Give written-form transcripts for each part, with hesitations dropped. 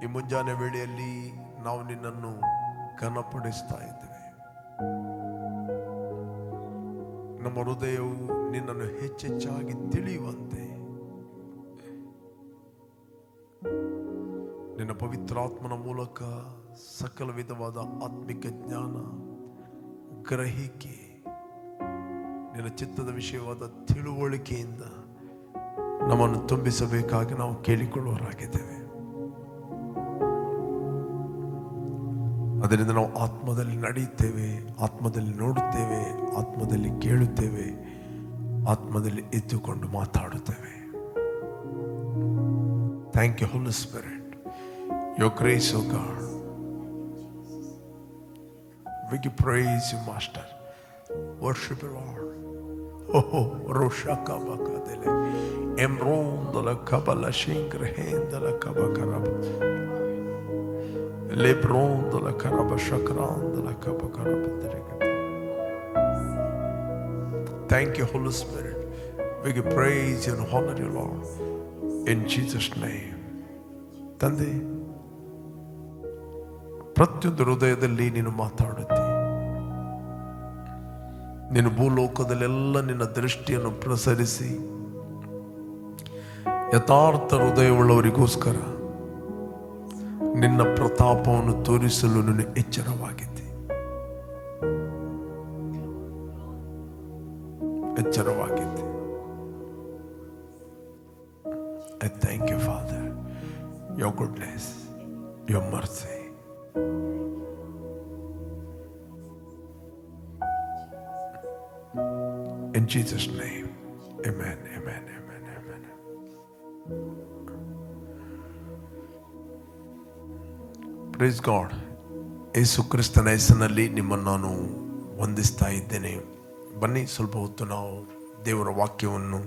ಈ ಮುಂಜಾನೆ ವೇಳೆಯಲ್ಲಿ ನಾವು ನಿನ್ನನ್ನು ಘನಪಡಿಸ್ತಾ ಇದ್ದೇವೆ. ನಮ್ಮ ಹೃದಯವು ನಿನ್ನನ್ನು ಹೆಚ್ಚೆಚ್ಚಾಗಿ ತಿಳಿಯುವಂತೆ ನಿನ್ನ ಪವಿತ್ರಾತ್ಮನ ಮೂಲಕ ಸಕಲ ವಿಧವಾದ ಆತ್ಮಿಕ ಜ್ಞಾನ, ಗ್ರಹಿಕೆ, ನಿನ್ನ ಚಿತ್ತದ ವಿಷಯವಾದ ತಿಳುವಳಿಕೆಯಿಂದ ನಮ್ಮನ್ನು ತುಂಬಿಸಬೇಕಾಗಿ ನಾವು ಕೇಳಿಕೊಳ್ಳುವರಾಗಿದ್ದೇವೆ. ಅದರಿಂದ ನಾವು ಆತ್ಮದಲ್ಲಿ ನಡೆಯುತ್ತೇವೆ, ಆತ್ಮದಲ್ಲಿ ನೋಡುತ್ತೇವೆ, ಆತ್ಮದಲ್ಲಿ ಕೇಳುತ್ತೇವೆ, ಆತ್ಮದಲ್ಲಿ ಇದ್ದುಕೊಂಡು ಮಾತಾಡುತ್ತೇವೆ. Thank you Holy Spirit, your grace O God. We give praise you, Master. Worship you, Lord. Oh, Roshaka Bakadele. Emrondala Kabala Shingrhendala Kabakarab. Lebrondala Karaba Shakrandala Kabakarab. Thank you, Holy Spirit. We give praise and honor you, Lord. In Jesus' name. Tande. ಪ್ರತಿಯೊಂದು ಹೃದಯದಲ್ಲಿ ನೀನು ಮಾತಾಡುತ್ತಿ. ನೀನು ಭೂಲೋಕದಲ್ಲೆಲ್ಲ ನಿನ್ನ ದೃಷ್ಟಿಯನ್ನು ಪ್ರಸರಿಸಿ ಯಥಾರ್ಥ ಹೃದಯವುಳ್ಳವರಿಗೋಸ್ಕರ ನಿನ್ನ ಪ್ರತಾಪವನ್ನು ತೋರಿಸಲು ನೀನು ಎಚ್ಚರವಾಗಿದ್ದೆ. I thank you, Father, your goodness, your mercy. In Jesus' name, amen, amen, amen, amen. Praise God. ಯೇಸು ಕ್ರಿಸ್ತನ ಹೆಸರಿನಲ್ಲಿ ನಿಮ್ಮನ್ನು ನಾನು ವಂದಿಸ್ತಾ ಇದ್ದೇನೆ. ಬನ್ನಿ, ಸ್ವಲ್ಪ ಹೊತ್ತು ನಾವು ದೇವರ ವಾಕ್ಯವನ್ನು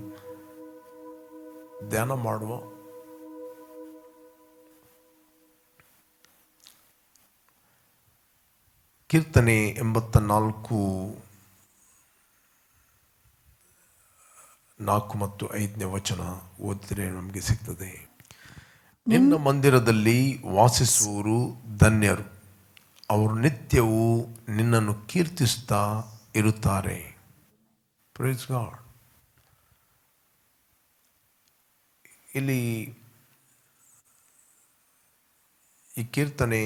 ಧ್ಯಾನ ಮಾಡುವ. ಕೀರ್ತನೆ 84, 4 ಮತ್ತು 5ನೇ ವಚನ ಓದಿದರೆ ನಮಗೆ ಸಿಗ್ತದೆ. ನಿನ್ನ ಮಂದಿರದಲ್ಲಿ ವಾಸಿಸುವವರು ಧನ್ಯರು, ಅವರು ನಿತ್ಯವೂ ನಿನ್ನನ್ನು ಕೀರ್ತಿಸ್ತಾ ಇರುತ್ತಾರೆ. Praise God. ಇಲ್ಲಿ ಈ ಕೀರ್ತನೆ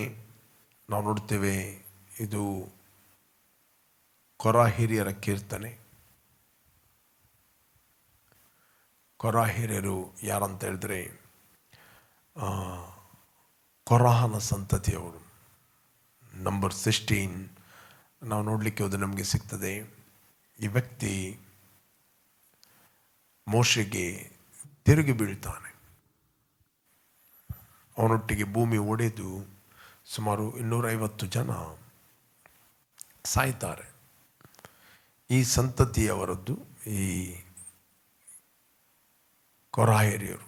ನಾವು ನೋಡ್ತೇವೆ, ಇದು ಕೊರ ಹಿರಿಯರ ಕೀರ್ತನೆ. ಕೊರ ಹಿರಿಯರು ಯಾರಂತ ಹೇಳಿದ್ರೆ ಕೊರಹನ ಸಂತತಿಯವರು. ನಂಬರ್ 16 ನಾವು ನೋಡಲಿಕ್ಕೆ ಹೋದರೆ ನಮಗೆ ಸಿಗ್ತದೆ. ಈ ವ್ಯಕ್ತಿ ಮೋಶೆಗೆ ತಿರುಗಿ ಬೀಳ್ತಾನೆ. ಅವನೊಟ್ಟಿಗೆ ಭೂಮಿ ಒಡೆದು ಸುಮಾರು 250 ಜನ ಸಾಯ್ತಾರೆ. ಈ ಸಂತತಿಯವರದ್ದು ಈ ಕೊರಹಿರಿಯರು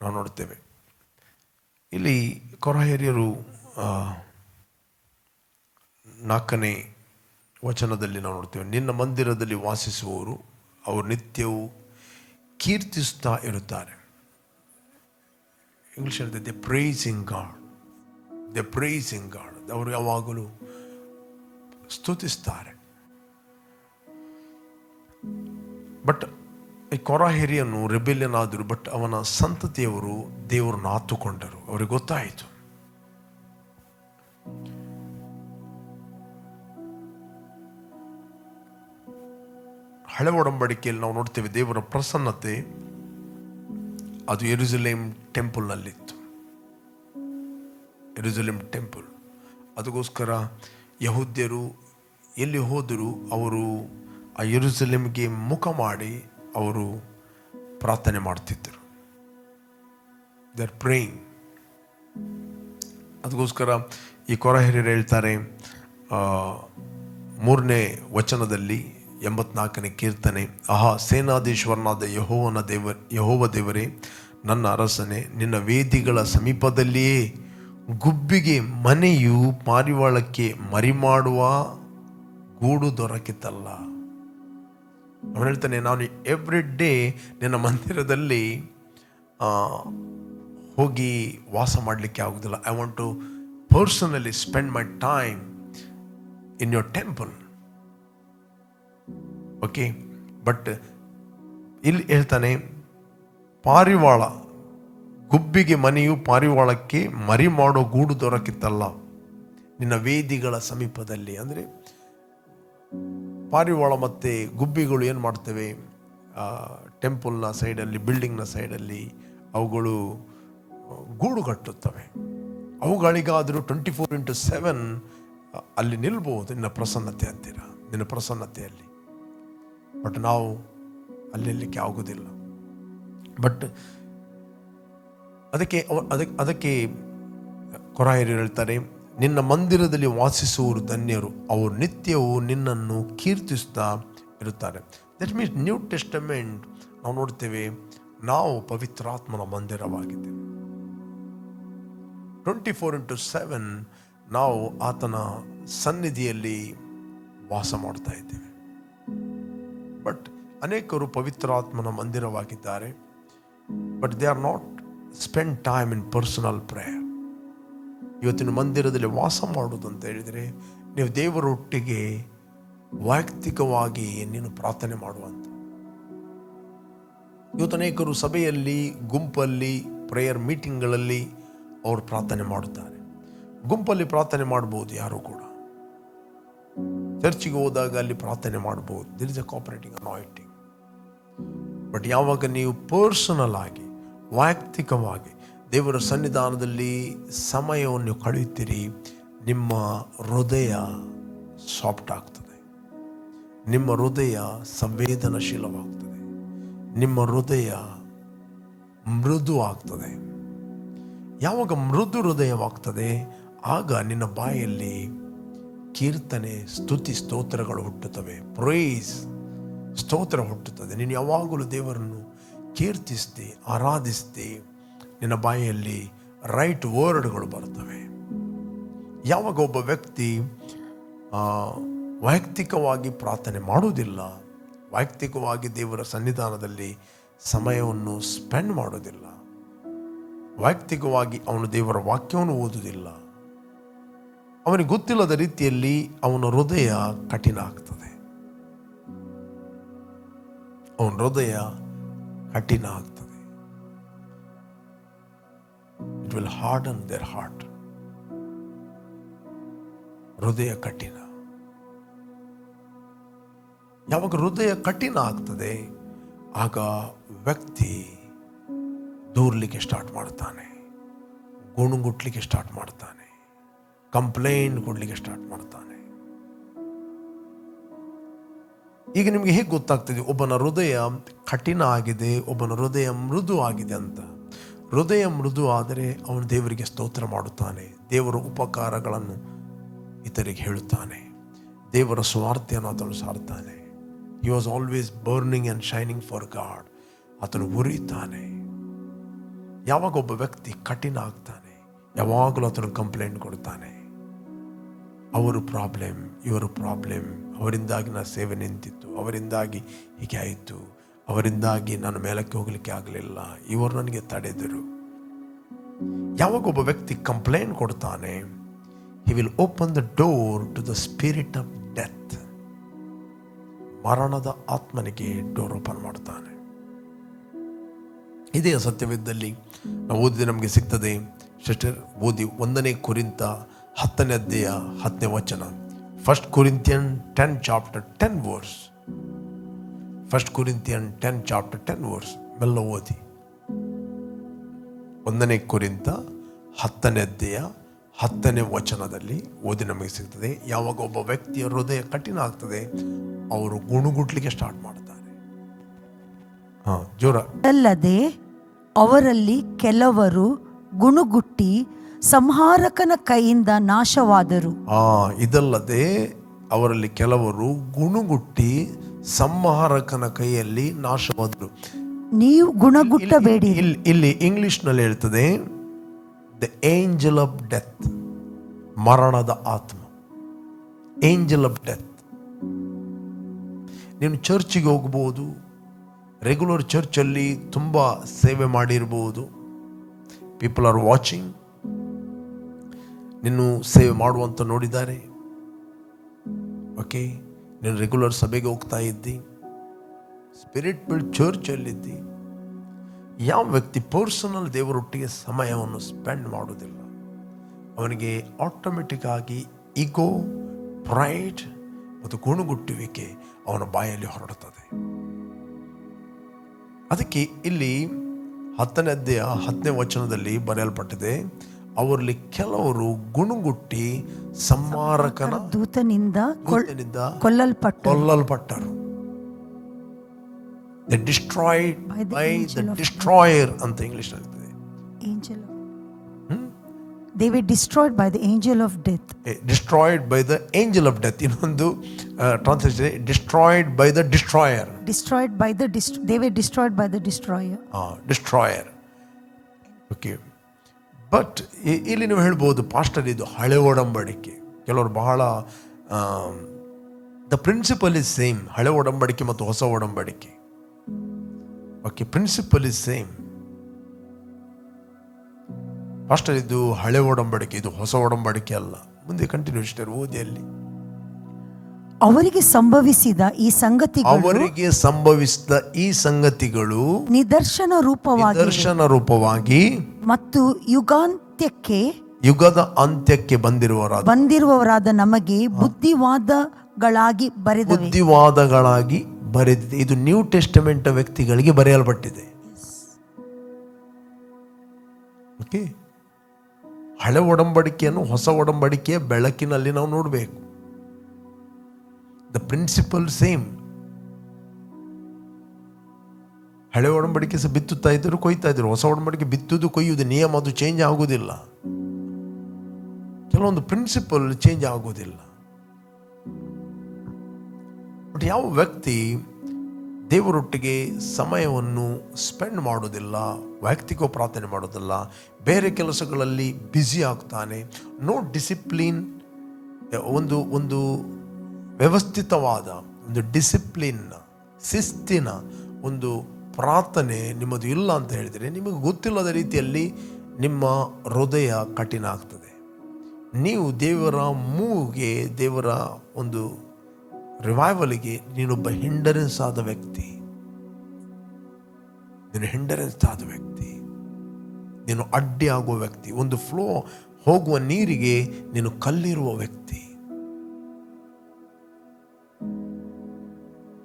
ನಾವು ನೋಡ್ತೇವೆ. ಇಲ್ಲಿ ಕೊರಹಿರಿಯರು 4ನೇ ವಚನದಲ್ಲಿ ನಾವು ನೋಡ್ತೇವೆ, ನಿನ್ನ ಮಂದಿರದಲ್ಲಿ ವಾಸಿಸುವವರು ಅವರು ನಿತ್ಯವೂ ಕೀರ್ತಿಸ್ತಾ ಇರುತ್ತಾರೆ. ಇಂಗ್ಲಿಷ್ ಹೇಳ್ತಾರೆ ದೆ ಪ್ರೈಸಿಂಗ್ ಗಾಡ್, ದೆ ಪ್ರೈಸಿಂಗ್ ಗಾಡ್. ಅವರು ಯಾವಾಗಲೂ ಸ್ತುತಿಸ್ತಾರೆ. ಬಟ್ ಈ ಕೊರ ಹಿರಿಯನು ರೆಬೆಲಿಯನ್ ಆದರು. ಬಟ್ ಅವನ ಸಂತತಿಯವರು ದೇವರನ್ನು ಆತುಕೊಂಡರು. ಅವರಿಗೆ ಗೊತ್ತಾಯಿತು. ಹಳೆ ಒಡಂಬಡಿಕೆಯಲ್ಲಿ ನಾವು ನೋಡ್ತೇವೆ, ದೇವರ ಪ್ರಸನ್ನತೆ ಅದು ಯೆರೂಸಲೇಮ್ ಟೆಂಪಲ್ನಲ್ಲಿತ್ತು. ಯೆರೂಸಲೇಮ್ ಟೆಂಪಲ್. ಅದಕ್ಕೋಸ್ಕರ ಯಹೂದ್ಯರು ಎಲ್ಲಿ ಹೋದರೂ ಅವರು ಆ ಯೆರೂಸಲೇಮ್ಗೆ ಮುಖ ಮಾಡಿ ಅವರು ಪ್ರಾರ್ಥನೆ ಮಾಡ್ತಿದ್ದರು. They are praying. ಅದಕ್ಕೋಸ್ಕರ ಈ ಕೊರ ಹಿರಿಯರು ಹೇಳ್ತಾರೆ 3ನೇ ವಚನದಲ್ಲಿ 84ನೇ ಕೀರ್ತನೆ, ಆಹಾ ಸೇನಾಧೀಶ್ವರನಾದ ಯೆಹೋವ ದೇವರೇ, ನನ್ನ ಅರಸನೇ, ನಿನ್ನ ವೇದಿಗಳ ಸಮೀಪದಲ್ಲಿಯೇ ಗುಬ್ಬಿಗೆ ಮನೆಯು ಪಾರಿವಾಳಕ್ಕೆ ಮರಿಮಾಡುವ ಗೂಡು ದೊರಕಿತಲ್ಲ. ಅವನು ಹೇಳ್ತಾನೆ, ನಾನು ಎವ್ರಿ ಡೇ ನಿನ್ನ ಮಂದಿರದಲ್ಲಿ ಹೋಗಿ ವಾಸ ಮಾಡಲಿಕ್ಕೆ ಆಗೋದಿಲ್ಲ. I want to personally spend my time in your temple. Okay, but ಇಲ್ಲಿ ಹೇಳ್ತಾನೆ, ಪಾರಿವಾಳ ಗುಬ್ಬಿಗೆ ಮನೆಯು ಪಾರಿವಾಳಕ್ಕೆ ಮರಿ ಮಾಡೋ ಗೂಡು ದೊರಕಿತ್ತಲ್ಲ ನಿನ್ನ ವೇದಿಗಳ ಸಮೀಪದಲ್ಲಿ. ಅಂದರೆ ಪಾರಿವಾಳ ಮತ್ತು ಗುಬ್ಬಿಗಳು ಏನು ಮಾಡ್ತವೆ, ಟೆಂಪಲ್ನ ಸೈಡಲ್ಲಿ, ಬಿಲ್ಡಿಂಗ್ನ ಸೈಡಲ್ಲಿ ಅವುಗಳು ಗೂಡು ಕಟ್ಟುತ್ತವೆ. ಅವುಗಳಿಗಾದರೂ 24/7 ಅಲ್ಲಿ ನಿಲ್ಬೋದು ನಿನ್ನ ಪ್ರಸನ್ನತೆ ಹತ್ತಿರ, ನಿನ್ನ ಪ್ರಸನ್ನತೆಯಲ್ಲಿ. ಬಟ್ ನಾವು ಅಲ್ಲಿರಲಿಕ್ಕೆ ಆಗೋದಿಲ್ಲ. ಬಟ್ ಅದಕ್ಕೆ ಕೊರಾಯರು ಹೇಳ್ತಾರೆ, ನಿನ್ನ ಮಂದಿರದಲ್ಲಿ ವಾಸಿಸುವವರು ಧನ್ಯರು, ಅವರು ನಿತ್ಯವೂ ನಿನ್ನನ್ನು ಕೀರ್ತಿಸ್ತಾ ಇರುತ್ತಾರೆ. ದಟ್ ಮೀನ್ಸ್ ನ್ಯೂ ಟೆಸ್ಟಮೆಂಟ್ ನಾವು ನೋಡ್ತೇವೆ, ನಾವು ಪವಿತ್ರಾತ್ಮನ ಮಂದಿರವಾಗಿದ್ದೇವೆ. 24/7 ನಾವು ಆತನ ಸನ್ನಿಧಿಯಲ್ಲಿ ವಾಸ ಮಾಡ್ತಾ ಇದ್ದೇವೆ. ಬಟ್ ಅನೇಕರು ಪವಿತ್ರಾತ್ಮನ ಮಂದಿರವಾಗಿದ್ದಾರೆ, but they are not spend time in personal prayer. ಇವತ್ತಿನ ಮಂದಿರದಲ್ಲಿ ವಾಸ ಮಾಡುವುದು ಅಂತ ಹೇಳಿದರೆ ನೀವು ದೇವರೊಟ್ಟಿಗೆ ವೈಯಕ್ತಿಕವಾಗಿ ನೀನು ಪ್ರಾರ್ಥನೆ ಮಾಡುವಂಥ. ಇವತ್ತು ಅನೇಕರು ಸಭೆಯಲ್ಲಿ, ಗುಂಪಲ್ಲಿ, ಪ್ರೇಯರ್ ಮೀಟಿಂಗ್ಗಳಲ್ಲಿ ಅವರು ಪ್ರಾರ್ಥನೆ ಮಾಡುತ್ತಾರೆ. ಗುಂಪಲ್ಲಿ ಪ್ರಾರ್ಥನೆ ಮಾಡ್ಬೋದು, ಯಾರು ಕೂಡ ಚರ್ಚಿಗೆ ಹೋದಾಗ ಅಲ್ಲಿ ಪ್ರಾರ್ಥನೆ ಮಾಡ್ಬೋದು, there is a cooperating anointing. But ಯಾವಾಗ ನೀವು ಪರ್ಸನಲ್ ಆಗಿ, ವೈಯಕ್ತಿಕವಾಗಿ ದೇವರ ಸನ್ನಿಧಾನದಲ್ಲಿ ಸಮಯವನ್ನು ಕಳೆಯುತ್ತೀರಿ, ನಿಮ್ಮ ಹೃದಯ ಸಾಫ್ಟ್ ಆಗ್ತದೆ, ನಿಮ್ಮ ಹೃದಯ ಸಂವೇದನಶೀಲವಾಗ್ತದೆ, ನಿಮ್ಮ ಹೃದಯ ಮೃದು ಆಗ್ತದೆ. ಯಾವಾಗ ಮೃದು ಹೃದಯವಾಗ್ತದೆ, ಆಗ ನಿನ್ನ ಬಾಯಲ್ಲಿ ಕೀರ್ತನೆ, ಸ್ತುತಿ, ಸ್ತೋತ್ರಗಳು ಹುಟ್ಟುತ್ತವೆ. ಪ್ರೈಸ್, ಸ್ತೋತ್ರ ಹುಟ್ಟುತ್ತದೆ. ನೀನು ಯಾವಾಗಲೂ ದೇವರನ್ನು ಕೀರ್ತಿಸ್ತಿ, ಆರಾಧಿಸ್ತಿ, ನಿನ್ನ ಬಾಯಲ್ಲಿ ರೈಟ್ ವರ್ಡ್ಗಳು ಬರ್ತವೆ. ಯಾವಾಗ ಒಬ್ಬ ವ್ಯಕ್ತಿ ವೈಯಕ್ತಿಕವಾಗಿ ಪ್ರಾರ್ಥನೆ ಮಾಡುವುದಿಲ್ಲ, ವೈಯಕ್ತಿಕವಾಗಿ ದೇವರ ಸನ್ನಿಧಾನದಲ್ಲಿ ಸಮಯವನ್ನು ಸ್ಪೆಂಡ್ ಮಾಡೋದಿಲ್ಲ, ವೈಯಕ್ತಿಕವಾಗಿ ಅವನು ದೇವರ ವಾಕ್ಯವನ್ನು ಓದುವುದಿಲ್ಲ, ಅವನಿಗೆ ಗೊತ್ತಿಲ್ಲದ ರೀತಿಯಲ್ಲಿ ಅವನ ಹೃದಯ ಕಠಿಣ ಆಗ್ತದೆ. ಅವನ ಹೃದಯ ಕಠಿಣ ಆಗ್ತದೆ. It will ಹಾರ್ಡನ್ there heart. ಹೃದಯ ಕಠಿಣ. ಯಾವಾಗ ಹೃದಯ ಕಠಿಣ ಆಗ್ತದೆ, ಆಗ ವ್ಯಕ್ತಿ ದೂರ್ಲಿಕ್ಕೆ ಸ್ಟಾರ್ಟ್ ಮಾಡ್ತಾನೆ, ಗುಣಗುಟ್ಲಿಕ್ಕೆ ಸ್ಟಾರ್ಟ್ ಮಾಡ್ತಾನೆ, ಕಂಪ್ಲೇಂಟ್ ಕೊಡ್ಲಿಕ್ಕೆ ಸ್ಟಾರ್ಟ್ ಮಾಡ್ತಾನೆ. ಈಗ ನಿಮಗೆ ಹೇಗೆ ಗೊತ್ತಾಗ್ತದೆ ಒಬ್ಬನ ಹೃದಯ ಕಠಿಣ ಆಗಿದೆ, ಒಬ್ಬನ ಹೃದಯ ಮೃದು ಆಗಿದೆ ಅಂತ? ಹೃದಯ ಮೃದು ಆದರೆ ಅವನು ದೇವರಿಗೆ ಸ್ತೋತ್ರ ಮಾಡುತ್ತಾನೆ, ದೇವರ ಉಪಕಾರಗಳನ್ನು ಇತರಿಗೆ ಹೇಳುತ್ತಾನೆ, ದೇವರ ಸ್ವಾರ್ಥೆಯನ್ನು ಆತನು ಸಾರ್ತಾನೆ. He was always burning and shining for God. ಆತನು ಉರಿತಾನೆ. ಯಾವಾಗ ಒಬ್ಬ ವ್ಯಕ್ತಿ ಕಠಿಣ ಆಗ್ತಾನೆ, ಯಾವಾಗಲೂ ಆತನು ಕಂಪ್ಲೇಂಟ್ ಕೊಡ್ತಾನೆ, ಅವರು ಪ್ರಾಬ್ಲಮ್, ಇವರು ಪ್ರಾಬ್ಲಮ್, ಅವರಿಂದಾಗಿ ನನ್ನ ಸೇವೆ ನಿಂತಿತ್ತು, ಅವರಿಂದಾಗಿ ಹೀಗೆ ಆಯಿತು, ಅವರಿಂದಾಗಿ ನಾನು ಮೇಲಕ್ಕೆ ಹೋಗಲಿಕ್ಕೆ ಆಗಲಿಲ್ಲ, ಇವರು ನನಗೆ ತಡೆದರು. ಯಾವಾಗ ಒಬ್ಬ ವ್ಯಕ್ತಿ ಕಂಪ್ಲೇಂಟ್ ಕೊಡ್ತಾನೆ, he will open the door to the spirit of death. ಮರಣದ ಆತ್ಮನಿಗೆ ಡೋರ್ ಓಪನ್ ಮಾಡ್ತಾನೆ. ಇದೇ ಸತ್ಯವಿದ್ದಲ್ಲಿ ನಾವು ಓದಿದೆ ನಮಗೆ ಸಿಗ್ತದೆ. ಸಿಸ್ಟರ್ ಓದಿ 1 ಕೊರಿಂಥ 10ನೇ ಅಧ್ಯಾಯ 10ನೇ ವಚನ. 1 Corinthians 10 chapter 10 verse. 1 Corinthians 10 chapter 10 verse. ಮೆಲ್ಲ ಓದಿ. 1 ಕೊರಿಂಥ 10ನೇ ಅಧ್ಯಾಯ 10ನೇ ವಚನದಲ್ಲಿ ಓದಿ ನಮಗೆ ಸಿಗ್ತದೆ. ಯಾವಾಗ ಒಬ್ಬ ವ್ಯಕ್ತಿಯ ಹೃದಯ ಕಠಿಣ ಆಗ್ತದೆ, ಅವರು ಗುಣಗುಟ್ಲಿಕ್ಕೆ ಸ್ಟಾರ್ಟ್ ಮಾಡ್ತಾರೆ. ಜೋರ. ಅಲ್ಲದೆ ಅವರಲ್ಲಿ ಕೆಲವರು ಗುಣಗುಟ್ಟಿ ಸಂಹಾರಕನ ಕೈಯಿಂದ ನಾಶವಾದರು. ಇದಲ್ಲದೆ ಅವರಲ್ಲಿ ಕೆಲವರು ಗುಣಗುಟ್ಟಿ ಸಂಹಾರಕನ ಕೈಯಲ್ಲಿ ನಾಶವಾದರು. ನೀವು ಗುಣಗುಟ್ಟಬೇಡಿ. ಇಲ್ಲಿ ಇಂಗ್ಲಿಷ್ನಲ್ಲಿ ಹೇಳ್ತದೆ ದ ಏಂಜಲ್ ಆಫ್ ಡೆತ್, ಮರಣದ ಆತ್ಮ, ಏಂಜಲ್ ಆಫ್ ಡೆತ್. ನೀನು ಚರ್ಚಿಗೆ ಹೋಗ್ಬೋದು, ರೆಗ್ಯುಲರ್ ಚರ್ಚಲ್ಲಿ ತುಂಬ ಸೇವೆ ಮಾಡಿರ್ಬೋದು, ಪೀಪಲ್ ಆರ್ ವಾಚಿಂಗ್. ನಿನ್ನು ಸೇವೆ ಮಾಡುವಂತ ನೋಡಿದ್ದಾರೆ. ಓಕೆ, ನೀನು ರೆಗ್ಯುಲರ್ ಸಭೆಗೆ ಹೋಗ್ತಾ ಇದ್ದಿ, ಸ್ಪಿರಿಟ್ ಬಿಲ್ಡ್ ಚರ್ಚಲ್ಲಿದ್ದಿ. ಯಾವ ವ್ಯಕ್ತಿ ಪರ್ಸನಲ್ ದೇವರೊಟ್ಟಿಗೆ ಸಮಯವನ್ನು ಸ್ಪೆಂಡ್ ಮಾಡೋದಿಲ್ಲ, ಅವನಿಗೆ ಆಟೋಮೆಟಿಕ್ ಆಗಿ ಈಗೋ, ಪ್ರೈಡ್ ಮತ್ತು ಗುಣಗುಟ್ಟುವಿಕೆ ಅವನ ಬಾಯಲ್ಲಿ ಹೊರಡುತ್ತದೆ. ಅದಕ್ಕೆ ಇಲ್ಲಿ 10ನೇ ಅಧ್ಯಾಯ 10ನೇ ವಚನದಲ್ಲಿ ಬರೆಯಲ್ಪಟ್ಟಿದೆ, ಅವರಲ್ಲಿ ಕೆಲವರು ಗುಣಗುಟ್ಟಿ ಸಂಹಾರಕನ ದೂತನಿಂದ ಕೊಲ್ಲಲ್ಪಟ್ಟರು. They destroyed by the destroyer ಅಂತ ಇಂಗ್ಲಿಷ್ ನಲ್ಲಿ angel. They were destroyed by the angel of death. Destroyed by the angel of death. ಇನ್ನೊಂದು translation destroyed by the destroyer. Destroyed by the they were destroyed by the destroyer. Destroyer. Okay, but ಇಲ್ಲಿ ನೀವು ಹೇಳ್ಬೋದು, pastor ಇದು ಹಳೆ ಒಡಂಬಡಿಕೆ. ಕೆಲವರು ಬಹಳ the principal is same. ಹಳೆ ಒಡಂಬಡಿಕೆ ಮತ್ತು ಹೊಸ ಒಡಂಬಡಿಕೆ, okay, principle is same. Pastor ಇದು ಹಳೆ ಒಡಂಬಡಿಕೆ, ಇದು ಹೊಸ ಒಡಂಬಡಿಕೆ ಅಲ್ಲ. ಮುಂದೆ ಕಂಟಿನ್ಯೂಷನ್ ಓದಿ. ಅಲ್ಲಿ ಅವರಿಗೆ ಸಂಭವಿಸಿದ ಈ ಸಂಗತಿಗಳು ನಿದರ್ಶನ ರೂಪವಾಗಿ ಮತ್ತು ಯುಗದ ಅಂತ್ಯಕ್ಕೆ ಬಂದಿರುವವರಾದ ನಮಗೆ ಬುದ್ಧಿವಾದಗಳಾಗಿ ಬರೆದಿದೆ. ಇದು ನ್ಯೂ ಟೆಸ್ಟಮೆಂಟ್ ವ್ಯಕ್ತಿಗಳಿಗೆ ಬರೆಯಲ್ಪಟ್ಟಿದೆ. ಓಕೆ, ಹಳೆ ಒಡಂಬಡಿಕೆಯನ್ನು ಹೊಸ ಒಡಂಬಡಿಕೆಯ ಬೆಳಕಿನಲ್ಲಿ ನಾವು ನೋಡಬೇಕು. The principle same. ಹಳೆ ಒಡಂಬಡಿಕೆ ಸಹ ಬಿತ್ತುತ್ತಾ ಇದ್ದರು, ಕೊಯ್ತಾ ಇದ್ರು. ಹೊಸ ಒಡಂಬಡಿಕೆ ಬಿತ್ತುದು ಕೊಯ್ಯುವುದು ನಿಯಮ, ಅದು ಚೇಂಜ್ ಆಗುವುದಿಲ್ಲ. ಕೆಲವೊಂದು ಪ್ರಿನ್ಸಿಪಲ್ ಚೇಂಜ್ ಆಗುವುದಿಲ್ಲ. ಬಟ್ ಯಾವ ವ್ಯಕ್ತಿ ದೇವರೊಟ್ಟಿಗೆ ಸಮಯವನ್ನು ಸ್ಪೆಂಡ್ ಮಾಡೋದಿಲ್ಲ, ವೈಯಕ್ತಿಕ ಪ್ರಾರ್ಥನೆ ಮಾಡೋದಿಲ್ಲ, ಬೇರೆ ಕೆಲಸಗಳಲ್ಲಿ ಬ್ಯುಸಿ ಆಗ್ತಾನೆ, ನೋ ಡಿಸಿಪ್ಲಿನ್, ಒಂದು ವ್ಯವಸ್ಥಿತವಾದ ಒಂದು ಡಿಸಿಪ್ಲಿನ್, ಶಿಸ್ತಿನ ಒಂದು ಪ್ರಾರ್ಥನೆ ನಿಮ್ಮದು ಇಲ್ಲ ಅಂತ ಹೇಳಿದರೆ, ನಿಮಗೆ ಗೊತ್ತಿಲ್ಲದ ರೀತಿಯಲ್ಲಿ ನಿಮ್ಮ ಹೃದಯ ಕಠಿಣ ಆಗ್ತದೆ. ನೀವು ದೇವರ ಮೂವ್ಗೆ, ದೇವರ ಒಂದು ರಿವೈವಲ್ಗೆ ನೀನೊಬ್ಬ ಹಿಂಡರೆನ್ಸ್ ಆದ ವ್ಯಕ್ತಿ. ನೀನು ಅಡ್ಡಿ ಆಗುವ ವ್ಯಕ್ತಿ. ಒಂದು ಫ್ಲೋ ಹೋಗುವ ನೀರಿಗೆ ನೀನು ಕಲ್ಲಿರುವ ವ್ಯಕ್ತಿ.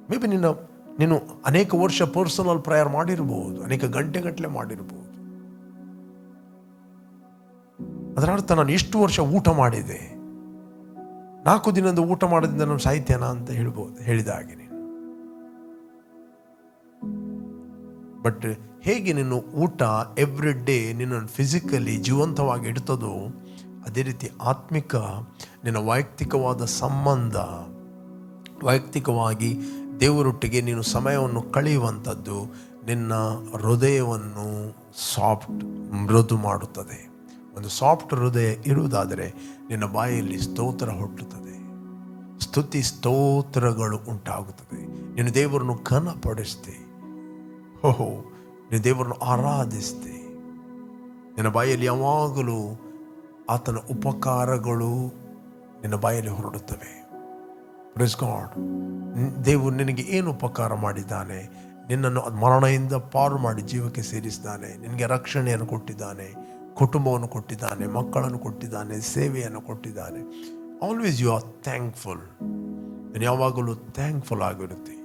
ಮೇ ಬಿ ನೀನು ಅನೇಕ ವರ್ಷ ಪರ್ಸನಲ್ ಪ್ರೇಯರ್ ಮಾಡಿರಬಹುದು, ಅನೇಕ ಗಂಟೆಗಟ್ಟಲೆ ಮಾಡಿರಬಹುದು. ಅದರ ಅರ್ಥ ನಾನು ಇಷ್ಟು ವರ್ಷ ಊಟ ಮಾಡಿದೆ, 4 ದಿನದ ಊಟ ಮಾಡೋದ್ರಿಂದ ನಾನು ಸಾಹಿತ್ಯನ ಅಂತ ಹೇಳ್ಬೋದು, ಹೇಳಿದ ಹಾಗೆ ನೀನು. ಬಟ್ ಹೇಗೆ ನೀನು ಊಟ ಎವ್ರಿ ಡೇ ನಿನ್ನನ್ನು ಫಿಸಿಕಲಿ ಜೀವಂತವಾಗಿ ಇಡ್ತದೋ, ಅದೇ ರೀತಿ ಆತ್ಮಿಕ ನಿನ್ನ ವೈಯಕ್ತಿಕವಾದ ಸಂಬಂಧ, ವೈಯಕ್ತಿಕವಾಗಿ ದೇವರೊಟ್ಟಿಗೆ ನೀನು ಸಮಯವನ್ನು ಕಳೆಯುವಂಥದ್ದು ನಿನ್ನ ಹೃದಯವನ್ನು ಮೃದು ಮಾಡುತ್ತದೆ. ಒಂದು ಸಾಫ್ಟ್ ಹೃದಯ ಇರುವುದಾದರೆ ನಿನ್ನ ಬಾಯಲ್ಲಿ ಸ್ತೋತ್ರ ಹುಟ್ಟುತ್ತದೆ, ಸ್ತುತಿ ಸ್ತೋತ್ರಗಳು ಉಂಟಾಗುತ್ತದೆ. ನೀನು ದೇವರನ್ನು ಘನಪಡಿಸ್ತಿ, ನೀನು ದೇವರನ್ನು ಆರಾಧಿಸ್ತಿ. ನಿನ್ನ ಬಾಯಲ್ಲಿ ಯಾವಾಗಲೂ ಆತನ ಉಪಕಾರಗಳು ನಿನ್ನ ಬಾಯಲ್ಲಿ ಹೊರಡುತ್ತವೆ. Praise god. ದೇವರು ನಿನಗೆ ಏನು ಉಪಕಾರ ಮಾಡಿದ್ದಾನೆ? ನಿನ್ನನ್ನು ಮರಣದಿಂದ ಪಾರು ಮಾಡಿ ಜೀವಕ್ಕೆ ಸೇರಿಸಿದ್ದಾನೆ, ನಿನಗೆ ರಕ್ಷಣೆಯನ್ನು ಕೊಟ್ಟಿದ್ದಾನೆ, ಕುಟುಂಬವನ್ನು ಕೊಟ್ಟಿದ್ದಾನೆ, ಮಕ್ಕಳನ್ನು ಕೊಟ್ಟಿದ್ದಾನೆ, ಸೇವೆಯನ್ನು ಕೊಟ್ಟಿದ್ದಾನೆ. Always you are thankful. ನೀನು ಯಾವಾಗಲೂ ಥ್ಯಾಂಕ್ಫುಲ್ ಆಗಿರುತ್ತೆ.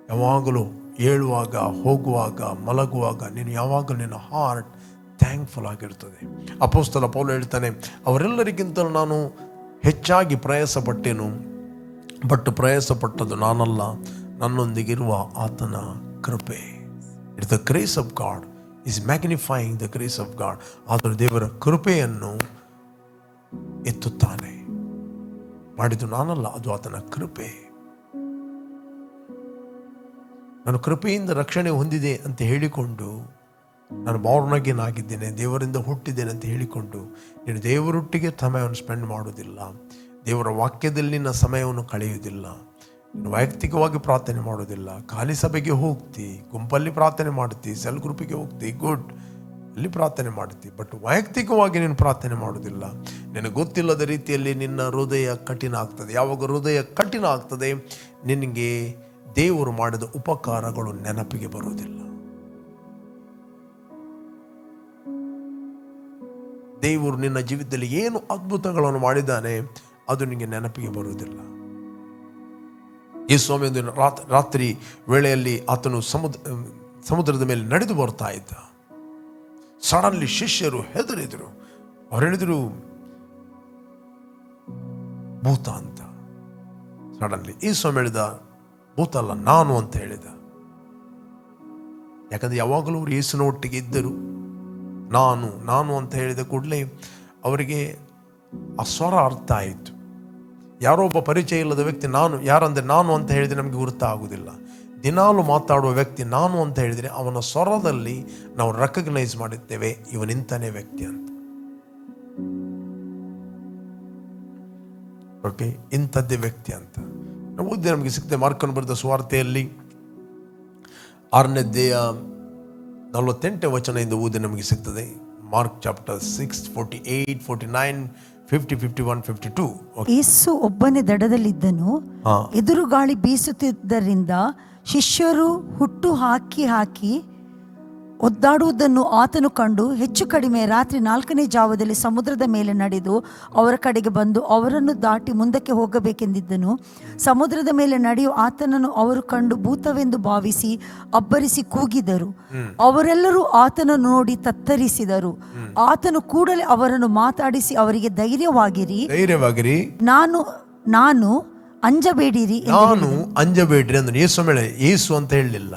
ಯಾವಾಗಲೂ ಏಳುವಾಗ, ಹೋಗುವಾಗ, ಮಲಗುವಾಗ ನೀನು ಯಾವಾಗಲೂ ನಿನ್ನ ಹಾರ್ಟ್ ಥ್ಯಾಂಕ್ಫುಲ್ ಆಗಿರ್ತದೆ. ಅಪೊಸ್ತಲ ಪೌಲ ಹೇಳ್ತಾನೆ, ಅವರೆಲ್ಲರಿಗಿಂತಲೂ ನಾನು ಹೆಚ್ಚಾಗಿ ಪ್ರಯಾಸಪಟ್ಟೆನು, ಬಟ್ ಪ್ರಯಾಸಪಟ್ಟದ್ದು ನಾನಲ್ಲ, ನನ್ನೊಂದಿಗಿರುವ ಆತನ ಕೃಪೆ. It's the grace of god is magnifying the grace of god. ಆದರೂ ದೇವರ ಕೃಪೆಯನ್ನು ಎತ್ತುತ್ತಾನೆ. ಮಾಡಿದ್ದು ನಾನಲ್ಲ, ಅದು ಆತನ ಕೃಪೆ. ನಾನು ಕೃಪೆಯಿಂದ ರಕ್ಷಣೆ ಹೊಂದಿದೆ ಅಂತ ಹೇಳಿಕೊಂಡು, ನಾನು ಬಾರ್ನ್ ಅಗೇನ್ ಆಗಿದ್ದೇನೆ, ದೇವರಿಂದ ಹುಟ್ಟಿದ್ದೇನೆ ಅಂತ ಹೇಳಿಕೊಂಡು ನೀನು ದೇವರೊಟ್ಟಿಗೆ ಸಮಯವನ್ನು ಸ್ಪೆಂಡ್ ಮಾಡೋದಿಲ್ಲ, ದೇವರ ವಾಕ್ಯದಲ್ಲಿ ನಿನ್ನ ಸಮಯವನ್ನು ಕಳೆಯುವುದಿಲ್ಲ, ನೀನು ವೈಯಕ್ತಿಕವಾಗಿ ಪ್ರಾರ್ಥನೆ ಮಾಡೋದಿಲ್ಲ, ಖಾಲಿ ಸಭೆಗೆ ಹೋಗ್ತಿ, ಗುಂಪಲ್ಲಿ ಪ್ರಾರ್ಥನೆ ಮಾಡ್ತಿ, ಸೆಲ್ ಗ್ರೂಪಿಗೆ ಹೋಗ್ತಿ, ಗುಡ್. ಅಲ್ಲಿ ಪ್ರಾರ್ಥನೆ ಮಾಡ್ತೀವಿ. ಬಟ್ ವೈಯಕ್ತಿಕವಾಗಿ ನೀನು ಪ್ರಾರ್ಥನೆ ಮಾಡೋದಿಲ್ಲ. ನಿನಗೆ ಗೊತ್ತಿಲ್ಲದ ರೀತಿಯಲ್ಲಿ ನಿನ್ನ ಹೃದಯ ಕಠಿಣ ಆಗ್ತದೆ. ಯಾವಾಗ ಹೃದಯ ಕಠಿಣ ಆಗ್ತದೆ, ನಿನಗೆ ದೇವರು ಮಾಡಿದ ಉಪಕಾರಗಳು ನೆನಪಿಗೆ ಬರುವುದಿಲ್ಲ. ದೇವರು ನಿನ್ನ ಜೀವಿತದಲ್ಲಿ ಏನು ಅದ್ಭುತಗಳನ್ನು ಮಾಡಿದ್ದಾನೆ ಅದು ನಿನಗೆ ನೆನಪಿಗೆ ಬರುವುದಿಲ್ಲ. ಯೇಸು ಸ್ವಾಮಿ ಒಂದು ರಾತ್ರಿ ವೇಳೆಯಲ್ಲಿ ಆತನು ಸಮುದ್ರದ ಮೇಲೆ ನಡೆದು ಬರ್ತಾ ಇದ್ದ. ಸಡನ್ಲಿ ಶಿಷ್ಯರು ಹೆದರಿದ್ರು. ಅವ್ರು ಹೇಳಿದ್ರು ಭೂತ ಅಂತ. ಸಡನ್ಲಿ ಯೇಸು ಸ್ವಾಮಿ ಹೇಳಿದ, ಭೂತ ಅಲ್ಲ, ನಾನು ಅಂತ ಹೇಳಿದ. ಯಾಕಂದ್ರೆ ಯಾವಾಗಲೂ ಅವರು ಯೇಸುವಿನ ಒಟ್ಟಿಗೆ ಇದ್ದರು. ನಾನು ಅಂತ ಹೇಳಿದ ಕೂಡಲೇ ಅವರಿಗೆ ಆ ಸ್ವರ ಅರ್ಥ ಆಯಿತು. ಯಾರೋ ಒಬ್ಬ ಪರಿಚಯ ಇಲ್ಲದ ವ್ಯಕ್ತಿ ಯಾರಂದ್ರೆ ನಾನು ಅಂತ ಹೇಳಿದರೆ ನಮಗೆ ಗುರುತ ಆಗುವುದಿಲ್ಲ. ದಿನಾಲು ಮಾತಾಡುವ ವ್ಯಕ್ತಿ ನಾನು ಅಂತ ಹೇಳಿದರೆ ಅವನ ಸ್ವರದಲ್ಲಿ ನಾವು ರೆಕಗ್ನೈಸ್ ಮಾಡುತ್ತೇವೆ, ಇವನಿಂತಾನೇ ವ್ಯಕ್ತಿ ಅಂತ. ಓಕೆ, ಇಂಥದ್ದೇ ವ್ಯಕ್ತಿ ಅಂತ ನಾವು ಓದಿ ನಮಗೆ ಸಿಗ್ತದೆ. ಮಾರ್ಕನು ಬರೆದ ಸುವಾರ್ತೆಯಲ್ಲಿ 6ನೇ ಅಧ್ಯಾಯ 48ನೇ ವಚನದಿಂದ ಓದಿ ನಮಗೆ ಸಿಗ್ತದೆ. Mark chapter 6, 48, 49, 50, 51, 52. ಯೇಸು ಒಬ್ಬನೇ ದಡದಲ್ಲಿದ್ದನು. ಎದುರು ಗಾಳಿ ಬೀಸುತ್ತಿದ್ದರಿಂದ ಶಿಷ್ಯರು ಹುಟ್ಟು ಹಾಕಿ ಒದ್ದಾಡುವುದನ್ನು ಆತನು ಕಂಡು ಹೆಚ್ಚು ಕಡಿಮೆ ರಾತ್ರಿ 4ನೇ ಜಾವದಲ್ಲಿ ಸಮುದ್ರದ ಮೇಲೆ ನಡೆದು ಅವರ ಕಡೆಗೆ ಬಂದು ಅವರನ್ನು ದಾಟಿ ಮುಂದಕ್ಕೆ ಹೋಗಬೇಕೆಂದಿದ್ದನು. ಸಮುದ್ರದ ಮೇಲೆ ನಡೆಯುವ ಆತನನ್ನು ಅವರು ಕಂಡು ಭೂತವೆಂದು ಭಾವಿಸಿ ಅಬ್ಬರಿಸಿ ಕೂಗಿದರು. ಅವರೆಲ್ಲರೂ ಆತನನ್ನು ನೋಡಿ ತತ್ತರಿಸಿದರು. ಆತನು ಕೂಡಲೇ ಅವರನ್ನು ಮಾತಾಡಿಸಿ ಅವರಿಗೆ ಧೈರ್ಯವಾಗಿರಿ, ನಾನು ಅಂಜಬೇಡಿರಿ ಅಂದ್ರೆ ಯೇಸು ಅಂತ ಹೇಳಲಿಲ್ಲ,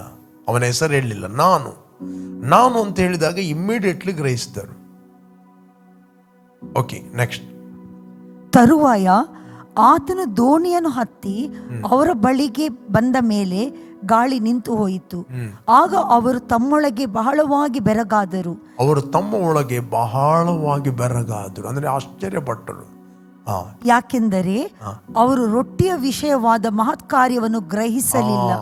ಅವನ ಹೆಸರು ಹೇಳಲಿಲ್ಲ. ನಾನು ಅಂತ ಹೇಳಿದಾಗ ಇಮ್ಮಿಡಿಯೇಟ್ಲಿ ಗ್ರಹಿಸಿದರು. Okay, next. ತರುವಾಯ ಆತನು ದೋಣಿಯನ್ನು ಹತ್ತಿ ಅವರ ಬಳಿಗೆ ಬಂದ ಮೇಲೆ ಗಾಳಿ ನಿಂತು ಹೋಯಿತು. ಆಗ ಅವರು ತಮ್ಮೊಳಗೆ ಬಹಳವಾಗಿ ಬೆರಗಾದರು. ಅಂದ್ರೆ ಆಶ್ಚರ್ಯಪಟ್ಟರು. ಯಾಕೆಂದರೆ ಅವರು ರೊಟ್ಟಿಯ ವಿಷಯವಾದ ಮಹತ್ ಕಾರ್ಯವನ್ನು ಗ್ರಹಿಸಲಿಲ್ಲ.